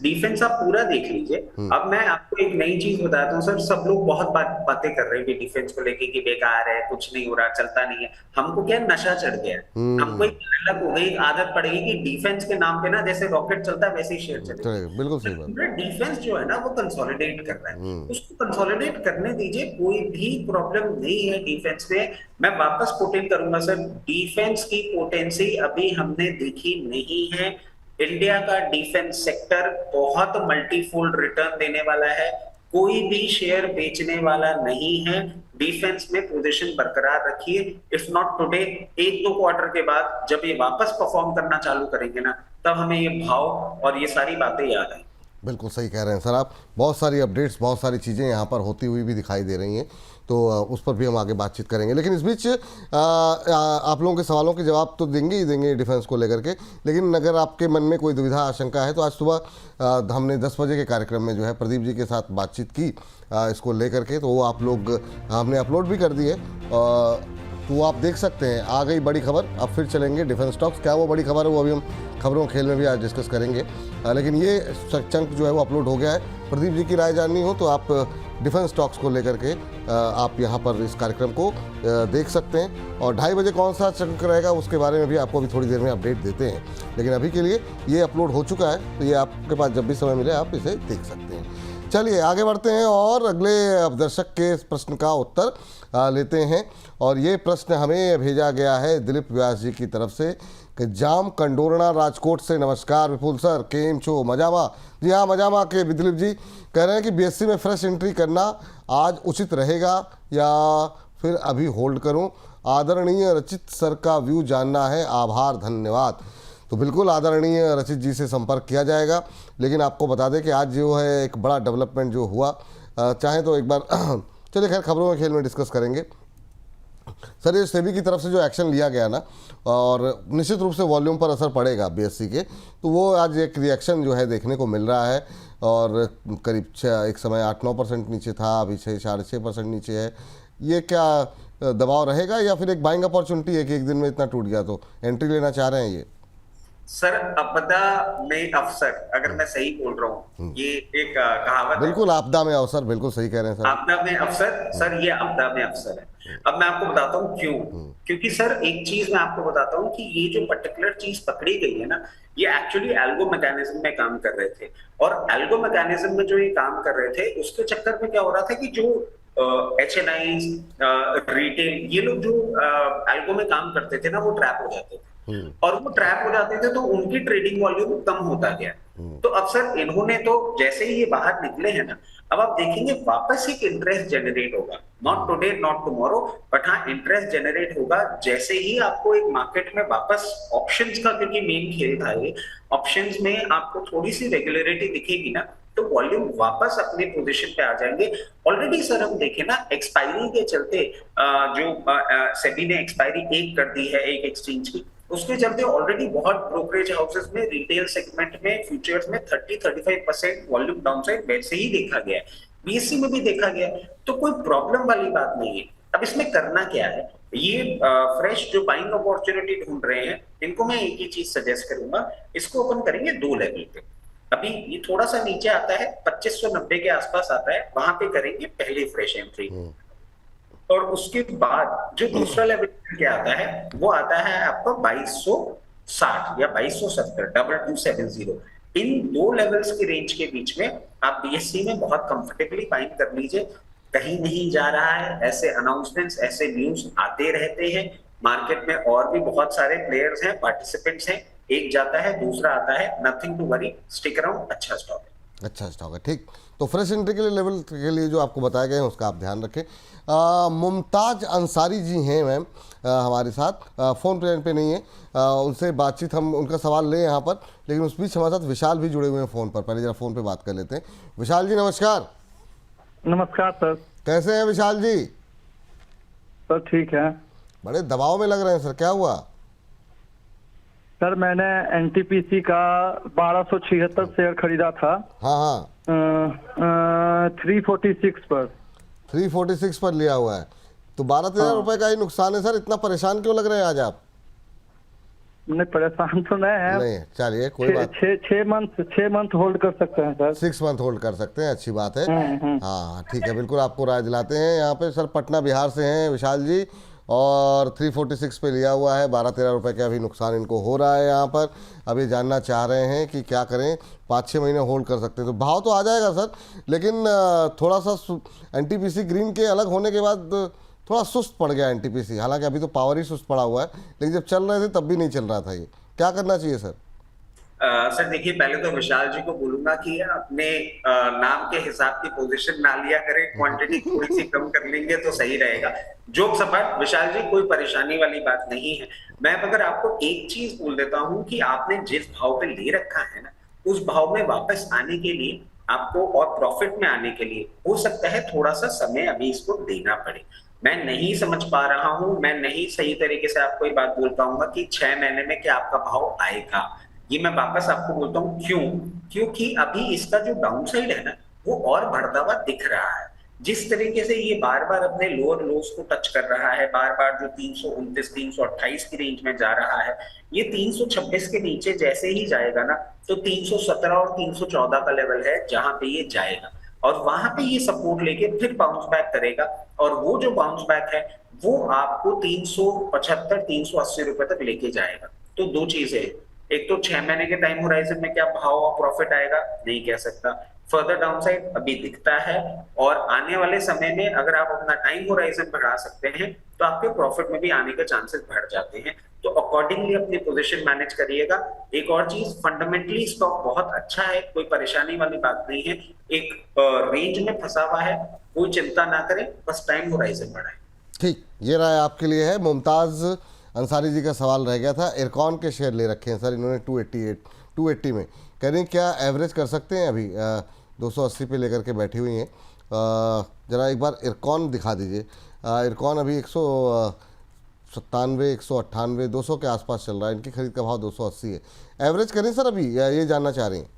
डिफेंस आप पूरा देख लीजिए। अब मैं आपको एक नई चीज बताता हूँ सर, सब लोग बहुत बातें कर रहे हैं कि डिफेंस को लेके कि बेकार है, कुछ नहीं हो रहा, चलता नहीं है। हमको क्या नशा चढ़ गया है, हमको एक अलग हो गई आदत पड़ गई कि डिफेंस के नाम पे ना जैसे रॉकेट चलता है वैसे ही शेयर चलेगा। बिल्कुल सही बात। डिफेंस जो है ना वो कंसोलिडेट कर रहा है, उसको कंसोलिडेट करने दीजिए, कोई भी प्रॉब्लम नहीं है डिफेंस में। मैं वापस कोटेट करूंगा सर, डिफेंस की पोटेंसी अभी हमने देखी नहीं है। इंडिया का डिफेंस सेक्टर बहुत मल्टीफोल्ड रिटर्न देने वाला है, कोई भी शेयर बेचने वाला नहीं है। डिफेंस में पोजीशन बरकरार रखिए, इफ नॉट टुडे, 1-2 क्वार्टर के बाद जब ये वापस परफॉर्म करना चालू करेंगे ना, तब हमें ये भाव और ये सारी बातें याद आएंगी। बिल्कुल सही कह रहे हैं सर आप। बहुत सारी अपडेट्स, बहुत सारी चीज़ें यहाँ पर होती हुई भी दिखाई दे रही हैं, तो उस पर भी हम आगे बातचीत करेंगे। लेकिन इस बीच आप लोगों के सवालों के जवाब तो देंगे ही देंगे डिफेंस को लेकर के, लेकिन अगर आपके मन में कोई दुविधा आशंका है तो आज सुबह हमने 10 बजे के कार्यक्रम में जो है प्रदीप जी के साथ बातचीत की इसको लेकर के, तो वो आप लोग हमने अपलोड भी कर दिए, तो आप देख सकते हैं। आ गई बड़ी खबर, अब फिर चलेंगे डिफेंस स्टॉक्स। क्या वो बड़ी खबर है वो अभी हम खबरों खेल में भी आज डिस्कस करेंगे, लेकिन ये चंक जो है वो अपलोड हो गया है। प्रदीप जी की राय जाननी हो तो आप डिफेंस स्टॉक्स को लेकर के आप यहाँ पर इस कार्यक्रम को देख सकते हैं, और 2:30 बजे कौन सा चंक रहेगा उसके बारे में भी आपको अभी थोड़ी देर में अपडेट देते हैं। लेकिन अभी के लिए ये अपलोड हो चुका है, तो ये आपके पास जब भी समय मिले आप इसे देख सकते हैं। चलिए आगे बढ़ते हैं और अगले दर्शक के इस प्रश्न का उत्तर लेते हैं, और ये प्रश्न हमें भेजा गया है दिलीप व्यास जी की तरफ से कि जाम कंडोरणा राजकोट से। नमस्कार विपुल सर, केम छो, मजामा? जी हाँ, मजामा के दिलीप जी कह रहे हैं कि बीएससी में फ्रेश एंट्री करना आज उचित रहेगा या फिर अभी होल्ड करूं? आदरणीय रचित सर का व्यू जानना है, आभार, धन्यवाद। तो बिल्कुल आदरणीय रचित जी से संपर्क किया जाएगा, लेकिन आपको बता दें कि आज जो है एक बड़ा डेवलपमेंट जो हुआ, चाहे तो एक बार चलिए खैर खबरों के खेल में डिस्कस करेंगे। सर ये सेबी की तरफ से जो एक्शन लिया गया ना, और निश्चित रूप से वॉल्यूम पर असर पड़ेगा बीएससी के, तो वो आज एक रिएक्शन जो है देखने को मिल रहा है, और करीब एक समय 8-9% नीचे था, अभी 6-6.5% नीचे है। ये क्या दबाव रहेगा या फिर एक बाइंग अपॉर्चुनिटी है कि एक दिन में इतना टूट गया तो एंट्री लेना चाह रहे हैं ये? सर आपदा में अवसर, अगर मैं सही बोल रहा हूँ, ये एक कहावत बिल्कुल, आपदा में अवसर, बिल्कुल सही कह रहे हैं सर। आपदा में अवसर, सर ये आपदा में अवसर है। अब मैं आपको बताता हूँ क्यों। क्योंकि सर एक चीज मैं आपको बताता हूँ कि ये जो पर्टिकुलर चीज पकड़ी गई है ना, ये एक्चुअली एल्गो मैकेनिज्म में काम कर रहे थे, और एल्गो मैकेनिज्म में जो ये काम कर रहे थे उसके चक्कर में क्या हो रहा था कि जो HNIs, रिटेल, ये लोग जो एल्गो में काम करते थे ना, वो ट्रैप हो जाते थे, और वो ट्रैप हो जाते थे तो उनकी ट्रेडिंग वॉल्यूम कम होता गया। तो अब सर इन्होंने तो जैसे ही ये बाहर निकले हैं ना, अब आप देखेंगे वापस एक इंटरेस्ट जनरेट होगा, not today not tomorrow, but हाँ इंटरेस्ट जनरेट होगा जैसे ही आपको एक मार्केट में वापस ऑप्शंस का, क्योंकि मेन खेल था ये, ऑप्शंस में आपको थोड़ी सी रेगुलरिटी दिखेगी ना, तो वॉल्यूम वापस अपने पोजीशन पे आ जाएंगे। ऑलरेडी सर हम देखें ना, एक्सपायरी के चलते जो सेबी ने एक्सपायरी 1 कर दी है एक एक्सचेंज की, उसके चलते ऑलरेडी बहुत ब्रोकरेज हाउसेस में रिटेल सेगमेंट में फ्यूचर्स में 30-35% वॉल्यूम डाउनसाइड वैसे ही देखा गया है, बीएससी में भी देखा गया है, तो कोई प्रॉब्लम वाली बात नहीं है। अब इसमें करना क्या है, ये फ्रेश जो बाइंग अपॉर्चुनिटी ढूंढ रहे हैं, इनको मैं एक ही चीज सजेस्ट करूंगा, इसको ओपन करेंगे 2 लेवल पे। अभी ये थोड़ा सा नीचे आता है, 2590 के आसपास आता है, वहां पे करेंगे पहली फ्रेश एंट्री, और उसके बाद जो दूसरा लेवल क्या आता है वो आता है आपका 2260 या 2270, 2270, इन दो लेवल्स की रेंज के बीच में आप बीएससी में बहुत कंफर्टेबली बाइंग कर लीजिए। कहीं नहीं जा रहा है, ऐसे अनाउंसमेंट्स, ऐसे न्यूज आते रहते हैं। मार्केट में और भी बहुत सारे प्लेयर्स हैं, पार्टिसिपेंट्स हैं, एक जाता है दूसरा आता है, nothing to worry, stick around, अच्छा स्टॉक है। अच्छा स्टॉक है, ठीक। तो फ्रेश एंट्री के लिए लेवल के लिए जो आपको बताए गए हैं उसका आप ध्यान रखें। मुमताज अंसारी जी हैं मैम हमारे साथ, फ़ोन पे नहीं है, उनसे बातचीत हम उनका सवाल लें यहाँ पर, लेकिन उस बीच हमारे साथ विशाल भी जुड़े हुए हैं फ़ोन पर। पहले जरा फ़ोन पे बात कर लेते हैं। विशाल जी नमस्कार। नमस्कार सर। कैसे हैं विशाल जी? सर ठीक है। बड़े दबाव में लग रहे हैं सर, क्या हुआ? सर मैंने एनटीपीसी का 1276 शेयर खरीदा था। हाँ हाँ 346 पर। 346 पर लिया हुआ है, तो 12-13 रुपए का ही नुकसान है सर। इतना परेशान क्यों लग रहे हैं आज आप? नहीं परेशान तो नहीं है। नहीं, चलिए कोई बात। 6 मंथ होल्ड कर सकते हैं सर। 6 मंथ होल्ड कर सकते हैं, अच्छी बात है। हाँ ठीक है, बिल्कुल आपको राय दिलाते हैं। यहाँ पे सर पटना बिहार से हैं विशाल जी, और 346 पे लिया हुआ है, 12-13 रुपए का अभी नुकसान इनको हो रहा है यहाँ पर। अब ये जानना चाह रहे हैं कि क्या करें, 5-6 महीने होल्ड कर सकते हैं तो भाव तो आ जाएगा सर, लेकिन थोड़ा सा एनटीपीसी ग्रीन के अलग होने के बाद थोड़ा सुस्त पड़ गया एनटीपीसी। हालांकि अभी तो पावर ही सुस्त पड़ा हुआ है, लेकिन जब चल रहे थे तब भी नहीं चल रहा था। ये क्या करना चाहिए सर? सर देखिए, पहले तो विशाल जी को बोलूंगा कि अपने नाम के हिसाब की पोजीशन ना लिया करें, क्वांटिटी थोड़ी सी कम कर लेंगे तो सही रहेगा। जोक सपाट विशाल जी, कोई परेशानी वाली बात नहीं है। मैं अगर आपको एक चीज बोल देता हूं कि आपने जिस भाव पे ले रखा है ना, उस भाव में वापस आने के लिए आपको और प्रॉफिट में आने के लिए हो सकता है थोड़ा सा समय अभी इसको देना पड़े। मैं नहीं समझ पा रहा हूं, मैं नहीं सही तरीके से आपको ये बात बोल पाऊंगा कि 6 महीने में क्या आपका भाव आएगा। ये मैं वापस आपको बोलता हूँ क्यों, क्योंकि अभी इसका जो डाउन साइड है ना, वो और बढ़ता हुआ दिख रहा है। जिस तरीके से ये बार बार अपने लोअर लोस को टच कर रहा है, बार बार जो 329 328 की रेंज में जा रहा है, ये 326 के नीचे जैसे ही जाएगा ना, तो 317 और 314 का लेवल है जहां पे ये जाएगा, और वहां पे ये सपोर्ट लेके फिर बाउंस बैक करेगा। और वो जो बाउंस बैक है वो आपको 375 380 रुपए तक लेके जाएगा। तो दो चीजें, एक तो 6 महीने के टाइम होराइजन में क्या भाव और प्रॉफिट आएगा नहीं कह सकता, फर्दर डाउनसाइड अभी दिखता है, और आने वाले समय में अगर आप अपना टाइम होराइजन बढ़ा सकते हैं तो आपके प्रॉफिट में भी आने के चांसेस बढ़ जाते हैं। तो अकॉर्डिंगली अपनी पोजीशन मैनेज करिएगा। एक और चीज, फंडामेंटली स्टॉक बहुत अच्छा है, कोई परेशानी वाली बात नहीं है। एक रेंज में फंसा हुआ है, कोई चिंता ना करें, बस टाइम होराइजन बढ़ाएं। ठीक, ये राय आपके लिए है। मुमताज अंसारी जी का सवाल रह गया था। इरकॉन के शेयर ले रखे हैं सर इन्होंने 280 में, कह रही क्या एवरेज कर सकते हैं? अभी 280 पे लेकर के बैठी हुई हैं। ज़रा एक बार इरकॉन दिखा दीजिए। इरकॉन अभी 197 198 200 के आसपास चल रहा है, इनकी खरीद का भाव 280 है। एवरेज करें सर अभी, ये जानना चाह रही हैं?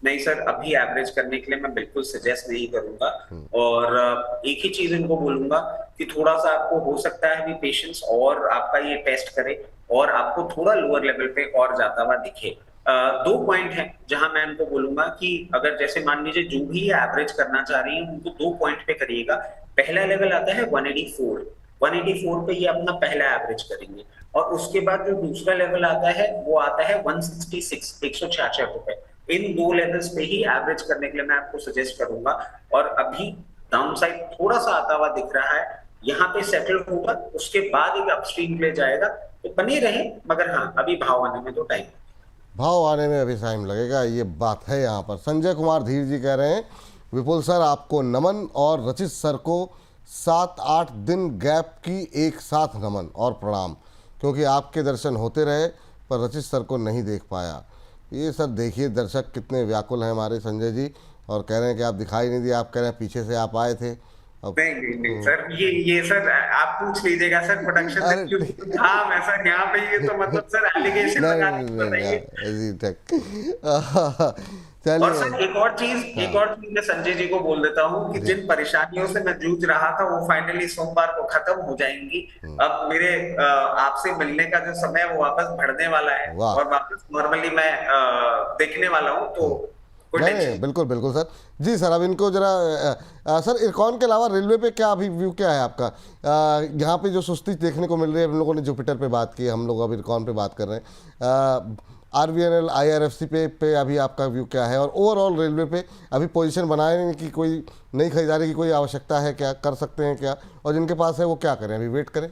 नहीं सर, अभी एवरेज करने के लिए मैं बिल्कुल सजेस्ट नहीं करूंगा, और एक ही चीज इनको बोलूंगा कि थोड़ा सा आपको हो सकता है अभी पेशेंस और आपका ये टेस्ट करे, और आपको थोड़ा लोअर लेवल पे और जाता हुआ दिखे। 2 पॉइंट है जहां मैं इनको बोलूंगा कि अगर जैसे मान लीजिए जो भी एवरेज करना चाह रही है उनको 2 पॉइंट पे करिएगा। पहला लेवल आता है 184 पे ये अपना पहला एवरेज करेंगे, और उसके बाद जो दूसरा लेवल आता है वो आता है 166 166 रुपए। इन 2 लेवल्स पे ही एवरेज करने के लिए मैं आपको सजेस्ट करूंगा। और अभी डाउन साइड थोड़ा सा आता हुआ दिख रहा है, यहाँ पे सेटल होगा, उसके बाद एक अपस्ट्रीम ले जाएगा, तो बने रहे। मगर हाँ, अभी भाव आने में तो टाइम, भाव आने में अभी टाइम लगेगा, ये बात है। यहाँ पर संजय कुमार धीर जी कह रहे हैं, विपुल सर आपको नमन, और रचित सर को 7-8 दिन गैप की एक साथ नमन और प्रणाम, क्योंकि आपके दर्शन होते रहे पर रचित सर को नहीं देख पाया। ये सर देखिए दर्शक कितने व्याकुल हैं हमारे संजय जी, और कह रहे हैं कि आप दिखाई नहीं दिए, आप कह रहे हैं पीछे से आप आए थे। अब नहीं सर, ये सर आप पूछ लीजिएगा सर प्रोडक्शन में क्यों। हाँ मैं सर यहाँ पे, ये तो मतलब सर एलिगेशन लगा बताइए। और सर एक और चीज मैं संजय जी को बोल देता हूँ कि जिन परेशानियों से मैं जूझ रहा था वो फाइनली सोमवार को खत्म हो जाएंगी। अब मेरे आपसे मिलने का जो समय है वो वापस बढ़ने वाला है, और वापस नॉर्मली मैं देखने वाला हूँ। तो नहीं, बिल्कुल बिल्कुल सर। जी सर, अब इनको जरा सर इरकॉन के अलावा रेलवे पे क्या अभी व्यू क्या है आपका? यहाँ पे जो सुस्ती देखने को मिल रही है, हम लोगों ने जुपिटर पे बात की, हम लोग अब इरकॉन पे बात कर रहे हैं। RVNL IRFC पे अभी आपका व्यू क्या है? और ओवरऑल रेलवे पे अभी पोजीशन बनाने की कोई नई खरीदारी की कोई आवश्यकता है क्या? कर सकते हैं क्या? और जिनके पास है वो क्या करें, अभी वेट करें?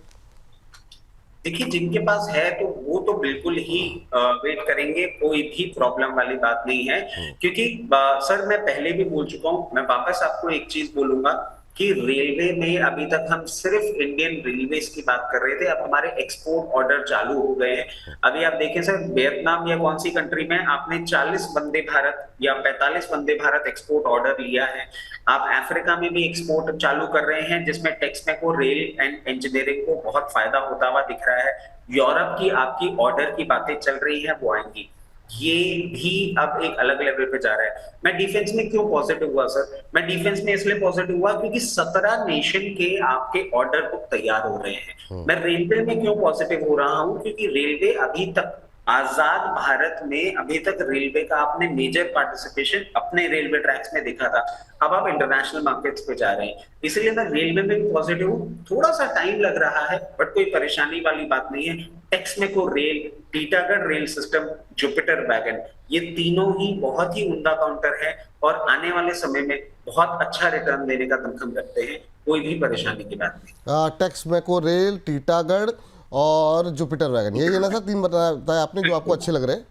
देखिए, जिनके पास है तो वो तो बिल्कुल ही वेट करेंगे, कोई भी प्रॉब्लम वाली बात नहीं है। क्योंकि सर मैं पहले भी बोल चुका हूं, मैं वापस आपको एक चीज बोलूंगा कि रेलवे में अभी तक हम सिर्फ इंडियन रेलवेज की बात कर रहे थे, अब हमारे एक्सपोर्ट ऑर्डर चालू हो गए हैं। अभी आप देखें सर, वियतनाम या कौन सी कंट्री में आपने 40 वंदे भारत या 45 वंदे भारत एक्सपोर्ट ऑर्डर लिया है। आप अफ्रीका में भी एक्सपोर्ट चालू कर रहे हैं, जिसमें टेक्समेको रेल एंड इंजीनियरिंग को बहुत फायदा होता हुआ दिख रहा है। यूरोप की आपकी ऑर्डर की बातें चल रही है, वो आएंगी। ये भी अब एक अलग लेवल पे जा रहा है। मैं डिफेंस में क्यों पॉजिटिव हुआ सर? मैं डिफेंस में इसलिए पॉजिटिव हुआ क्योंकि 17 नेशन के आपके ऑर्डर बुक तैयार हो रहे हैं। मैं रेलवे में क्यों पॉजिटिव हो रहा हूं? क्योंकि रेलवे अभी तक आजाद भारत में अभी तक रेलवे का आपने मेजर पार्टिसिपेशन अपने रेलवे ट्रैक्स में देखा था। अब आप इंटरनेशनल मार्केट्स पे जा रहे हैं, इसलिए मैं रेलवे में भी पॉजिटिव हूँ। थोड़ा सा टाइम लग रहा है बट कोई परेशानी वाली बात नहीं है। Texmaco rail, Titagarh rail system, Jupiter wagon, ये तीनों ही बहुत ही उम्दा काउंटर है और आने वाले समय में बहुत अच्छा रिटर्न देने का दमखम रखते हैं। कोई भी परेशानी की बात नहीं। टेक्समेको रेल, टीटागढ़ और जुपिटर वैगन, यही है ना सर? 3 बताया आपने जो आपको अच्छे लग रहे हैं।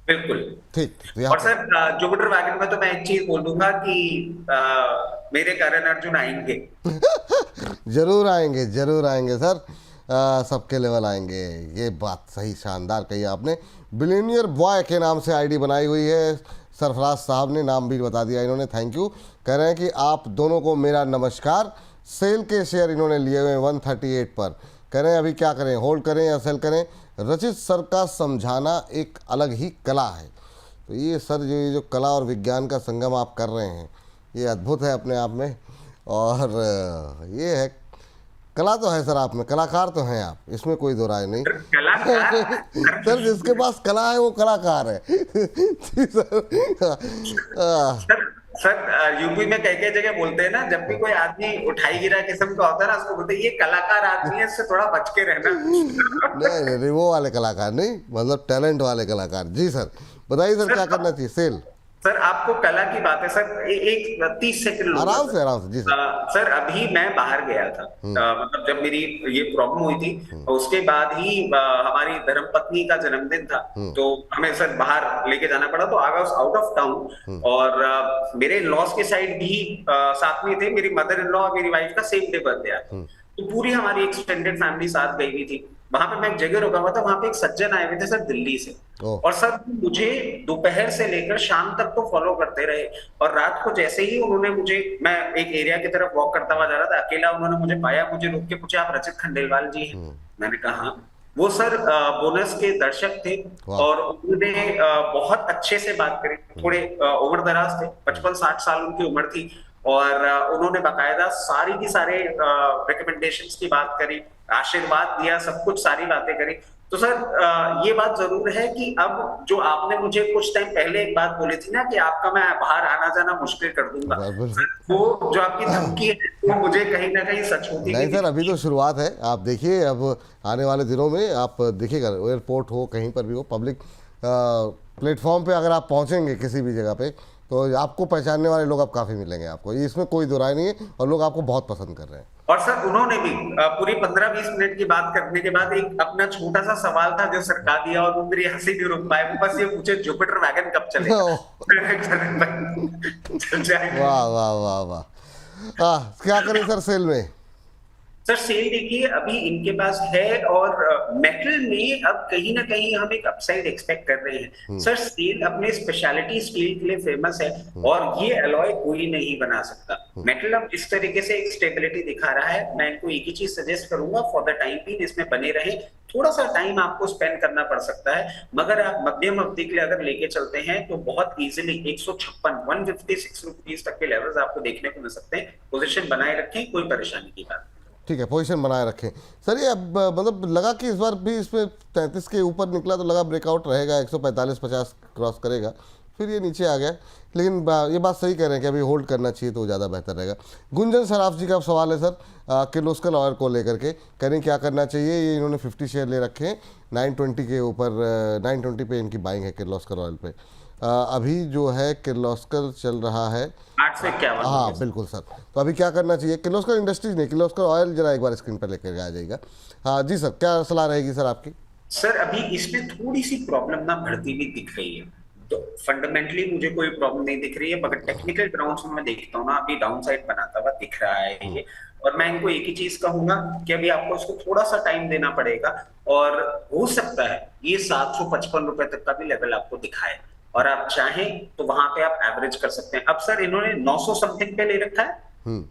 बिल्कुल ठीक। और सर जुपिटर वैगन में तो मैं एक चीज बोल दूंगा कि मेरे करण अर्जुन आएंगे। जरूर आएंगे, जरूर आएंगे सर। सबके लेवल आएंगे, ये बात सही, शानदार कही आपने। बिलियनियर बॉय के नाम से आईडी बनाई हुई है, सरफराज साहब ने नाम भी बता दिया इन्होंने, थैंक यू। कह रहे हैं कि आप दोनों को मेरा नमस्कार। सेल के शेयर इन्होंने लिए हुए 138 पर। कह रहे हैं अभी क्या करें, होल्ड करें या सेल करें? रचित सर का समझाना एक अलग ही कला है। तो ये सर जो कला और विज्ञान का संगम आप कर रहे हैं, ये अद्भुत है अपने आप में। और ये है, कला तो है सर आप में, कलाकार तो हैं आप, इसमें कोई दो राय नहीं। कलाकार सर जिसके पास कला है वो कलाकार है। जी सर यूपी में कई कई जगह बोलते हैं ना, जब भी कोई आदमी उठाई गिरा किस्म का होता है ना, उसको बोलते हैं ये कलाकार आदमी है, इससे थोड़ा बच के रहना। नहीं, वो वाले कलाकार नहीं, मतलब टैलेंट वाले कलाकार। जी सर, बताइए सर क्या करना चाहिए? सेल सर आपको कला की बात है सर, एक 30 सेकंड आराम से। जी सर। सर अभी मैं बाहर गया था, मतलब जब मेरी ये प्रॉब्लम हुई थी, उसके बाद ही हमारी धर्मपत्नी का जन्मदिन था, तो हमें सर बाहर लेके जाना पड़ा, तो I was out of town. और मेरे लॉस के साइड भी साथ में थे, मेरी मदर इन लॉ और मेरी वाइफ का सेम डे बर्थडे आया, तो पूरी हमारी एक्सटेंडेड फैमिली साथ गई हुई थी। वहां पे मैं एक जगह रुका हुआ था, वहां पे एक सज्जन आए हुए थे सर दिल्ली से, और सर मुझे दोपहर से लेकर शाम तक तो फॉलो करते रहे। और रात को जैसे ही उन्होंने मुझे, मैं एक एरिया की तरफ वॉक करता हुआ जा रहा था अकेला, उन्होंने मुझे पाया, मुझे रोक के पूछा आप रचित खंडेलवाल जी हैं? मैंने कहा हाँ। वो सर बोनस के दर्शक थे और उन्होंने बहुत अच्छे से बात करी, थोड़े उम्र दराज थे, 55-60 साल उनकी उम्र थी, और उन्होंने बाकायदा सारी की सारे रिकमेंडेशंस की बात करी, आशीर्वाद दिया, सब कुछ सारी बातें करी। तो सर ये बात जरूर है कि अब जो आपने मुझे कुछ टाइम पहले एक बात बोली थी ना कि आपका मैं बाहर आना जाना मुश्किल कर दूंगा, वो जो आपकी धमकी है वो मुझे कहीं ना कहीं सच होती नहीं सर, अभी तो शुरुआत है। आप देखिए अब आने वाले दिनों में आप देखिएगा, एयरपोर्ट हो कहीं पर भी हो, पब्लिक प्लेटफॉर्म पे अगर आप पहुंचेंगे किसी भी जगह पे, तो आपको पहचानने वाले लोग अब काफी मिलेंगे आपको, इसमें कोई दो राय नहीं है, और लोग आपको बहुत पसंद कर रहे हैं। और सर उन्होंने भी पूरी 15-20 मिनट की बात करने के बाद एक अपना छोटा सा सवाल था जो सरका दिया, और वो मेरी हंसी नहीं रोक पाए, बस ये पूछे जुपिटर वैगन कब चलेगा? चल जाएगा। वाह वाह वाह वाह। क्या करें सर सेल में? सर सेल देखिए अभी इनके पास है, और मेटल में अब कहीं ना कहीं हम एक अपसाइड एक्सपेक्ट कर रहे हैं। सर सेल अपने स्पेशलिटी स्टील के लिए फेमस है, और ये अलॉय कोई नहीं बना सकता। मेटल अब इस तरीके से एक स्टेबिलिटी दिखा रहा है, मैं इनको एक ही चीज सजेस्ट करूंगा, फॉर द टाइम बीइंग इसमें बने रहे। थोड़ा सा टाइम आपको स्पेंड करना पड़ सकता है, मगर आप मध्यम अवधि के लिए अगर लेके चलते हैं तो बहुत इजीली 156 रुपीज तक के लेवल्स आपको देखने को मिल सकते हैं। पोजीशन बनाए रखें, कोई परेशानी की बात। ठीक है, पोजीशन बनाए रखें सर। ये अब मतलब लगा कि इस बार भी इसमें 33 के ऊपर निकला, तो लगा ब्रेकआउट रहेगा, 145-50 क्रॉस करेगा, फिर ये नीचे आ गया, लेकिन ये बात सही कह रहे हैं कि अभी होल्ड करना चाहिए तो ज़्यादा बेहतर रहेगा। गुंजन सराफ जी का सवाल है सर किर्लोस्कर ऑयल को लेकर के, कह रहे हैं क्या करना चाहिए। ये इन्होंने 50 शेयर ले रखे हैं 920 के ऊपर, 920 पे इनकी बाइंग है किर्लोस्कर ऑयल पे। अभी जो है किर्लोस्कर चल रहा है 8 से 51। हाँ बिल्कुल सर, तो अभी क्या करना चाहिए। किर्लोस्कर इंडस्ट्रीज नहीं, किर्लोस्कर ऑयल जरा एक बार स्क्रीन पर लेकर आ जाएगा। हाँ जी सर, क्या सलाह रहेगी सर आपकी। सर अभी इसमें थोड़ी सी प्रॉब्लम ना बढ़ती हुई दिख रही है, तो फंडामेंटली मुझे कोई प्रॉब्लम नहीं दिख रही है, मगर टेक्निकल ग्राउंड्स में मैं देखता हूँ ना अभी डाउन साइड बनाता हुआ दिख रहा है ये। और मैं इनको एक ही चीज कहूंगा कि अभी आपको इसको थोड़ा सा टाइम देना पड़ेगा, और हो सकता है ये 755 रुपए तक का भी लेवल आपको दिखाए, और आप चाहें तो वहां पे आप एवरेज कर सकते हैं। अब सर इन्होंने 900 समथिंग पे ले रखा है।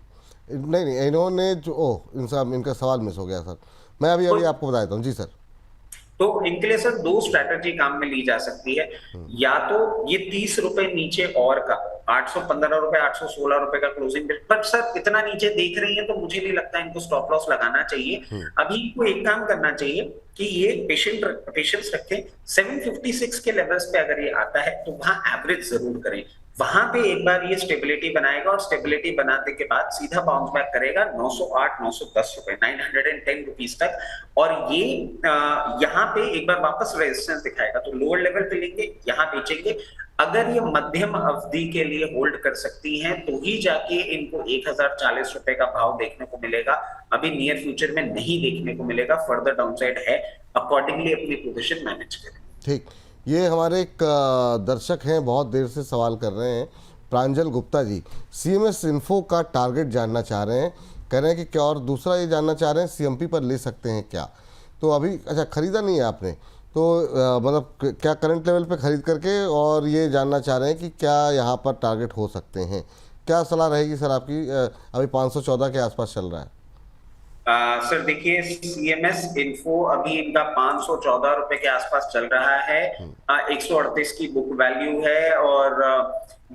नहीं, इन्होंने जो इनका सवाल मिस हो गया सर, मैं अभी आपको बता देता हूँ जी सर। तो इनके लिए सर 2 स्ट्रैटेजी काम में ली जा सकती है। या तो ये 30 रुपए नीचे और का 815 रुपए 816 रुपए का क्लोजिंग, बट सर इतना नीचे देख रही है तो मुझे नहीं लगता इनको स्टॉप लॉस लगाना चाहिए। अभी इनको एक काम करना चाहिए कि ये पेशेंस रखें, 756 के लेवल्स पे अगर ये आता है तो वहां एवरेज जरूर करें। वहां पे एक बार ये स्टेबिलिटी बनाएगा, और स्टेबिलिटी बनाने के बाद सीधा बाउंस बैक करेगा 908 910 रुपए 910 रुपीज तक, और ये यहाँ पे एक बार वापस रेजिस्टेंस दिखाएगा तो लोअर लेवल पे लेंगे, यहाँ बेचेंगे। अगर ये मध्यम अवधि के लिए होल्ड कर सकती हैं तो ही जाके इनको 1040 रुपए का भाव देखने को मिलेगा, अभी नियर फ्यूचर में नहीं देखने को मिलेगा। फर्दर डाउनसाइड है, अकॉर्डिंगली अपनी पोजीशन मैनेज करें। ठीक, ये हमारे एक दर्शक हैं बहुत देर से सवाल कर रहे हैं, प्रांजल गुप्ता जी, सीएमएस इन्फो का टारगेट जानना चाह रहे हैं, कह रहे हैं कि क्या, और दूसरा ये जानना चाह रहे हैं सीएमपी पर ले सकते हैं क्या। तो अभी अच्छा खरीदा नहीं है आपने, तो मतलब क्या करंट लेवल पे खरीद करके, और ये जानना चाह रहे हैं कि क्या यहाँ पर टारगेट हो सकते हैं, क्या सलाह रहेगी सर आपकी। अभी 514 के आसपास चल रहा है। सर देखिए सीएमएस इन्फो अभी इनका 514 रुपए के आसपास चल रहा है, 138 की बुक वैल्यू है, और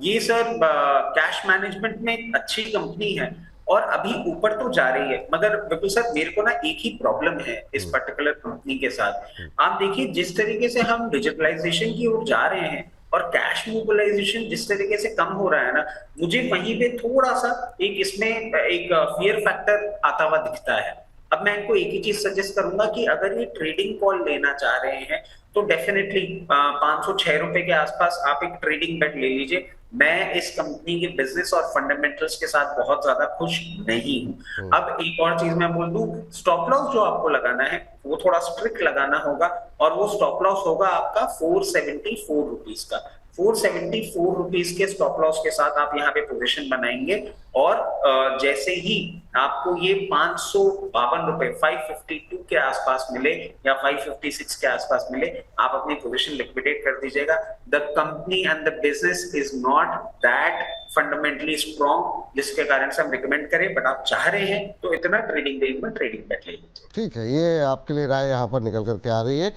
ये सर कैश मैनेजमेंट में एक अच्छी कंपनी है और अभी ऊपर तो जा रही है। मगर बिल्कुल सर मेरे को ना एक ही प्रॉब्लम है इस पर्टिकुलर कंपनी के साथ। आप देखिए जिस तरीके से हम डिजिटलाइजेशन की ओर जा रहे हैं और कैश मोबिलाइजेशन जिस तरीके से कम हो रहा है ना, मुझे वहीं पे थोड़ा सा एक इसमें एक फियर फैक्टर आता हुआ दिखता है। अब मैं इनको एक ही चीज सजेस्ट करूंगा कि अगर ये ट्रेडिंग कॉल लेना चाह रहे हैं तो डेफिनेटली 506 रुपए के आसपास आप एक ट्रेडिंग बेट ले लीजिए। मैं इस कंपनी के बिजनेस और फंडामेंटल्स के साथ बहुत ज्यादा खुश नहीं हूं। अब एक और चीज मैं बोल दूं, स्टॉप लॉस जो आपको लगाना है वो थोड़ा स्ट्रिक्ट लगाना होगा, और वो स्टॉप लॉस होगा आपका 474 रुपीज का। 474 रुपीज के स्टॉप लॉस के साथ आप यहाँ पे पोजीशन बनाएंगे, और जैसे ही आपको ये 552 रुपए 552 के आसपास मिले या 556 के आसपास मिले, आप अपनी पोजीशन लिक्विडेट कर दीजिएगा। The company and the business is not that fundamentally strong जिसके कारण से हम रिकमेंड करें, बट आप चाह रहे हैं तो इतना ट्रेडिंग रेंज में ट्रेडिंग बेट ले लीजिए। ठीक है, ये आपके लिए राय यहाँ पर निकल करके आ रही है।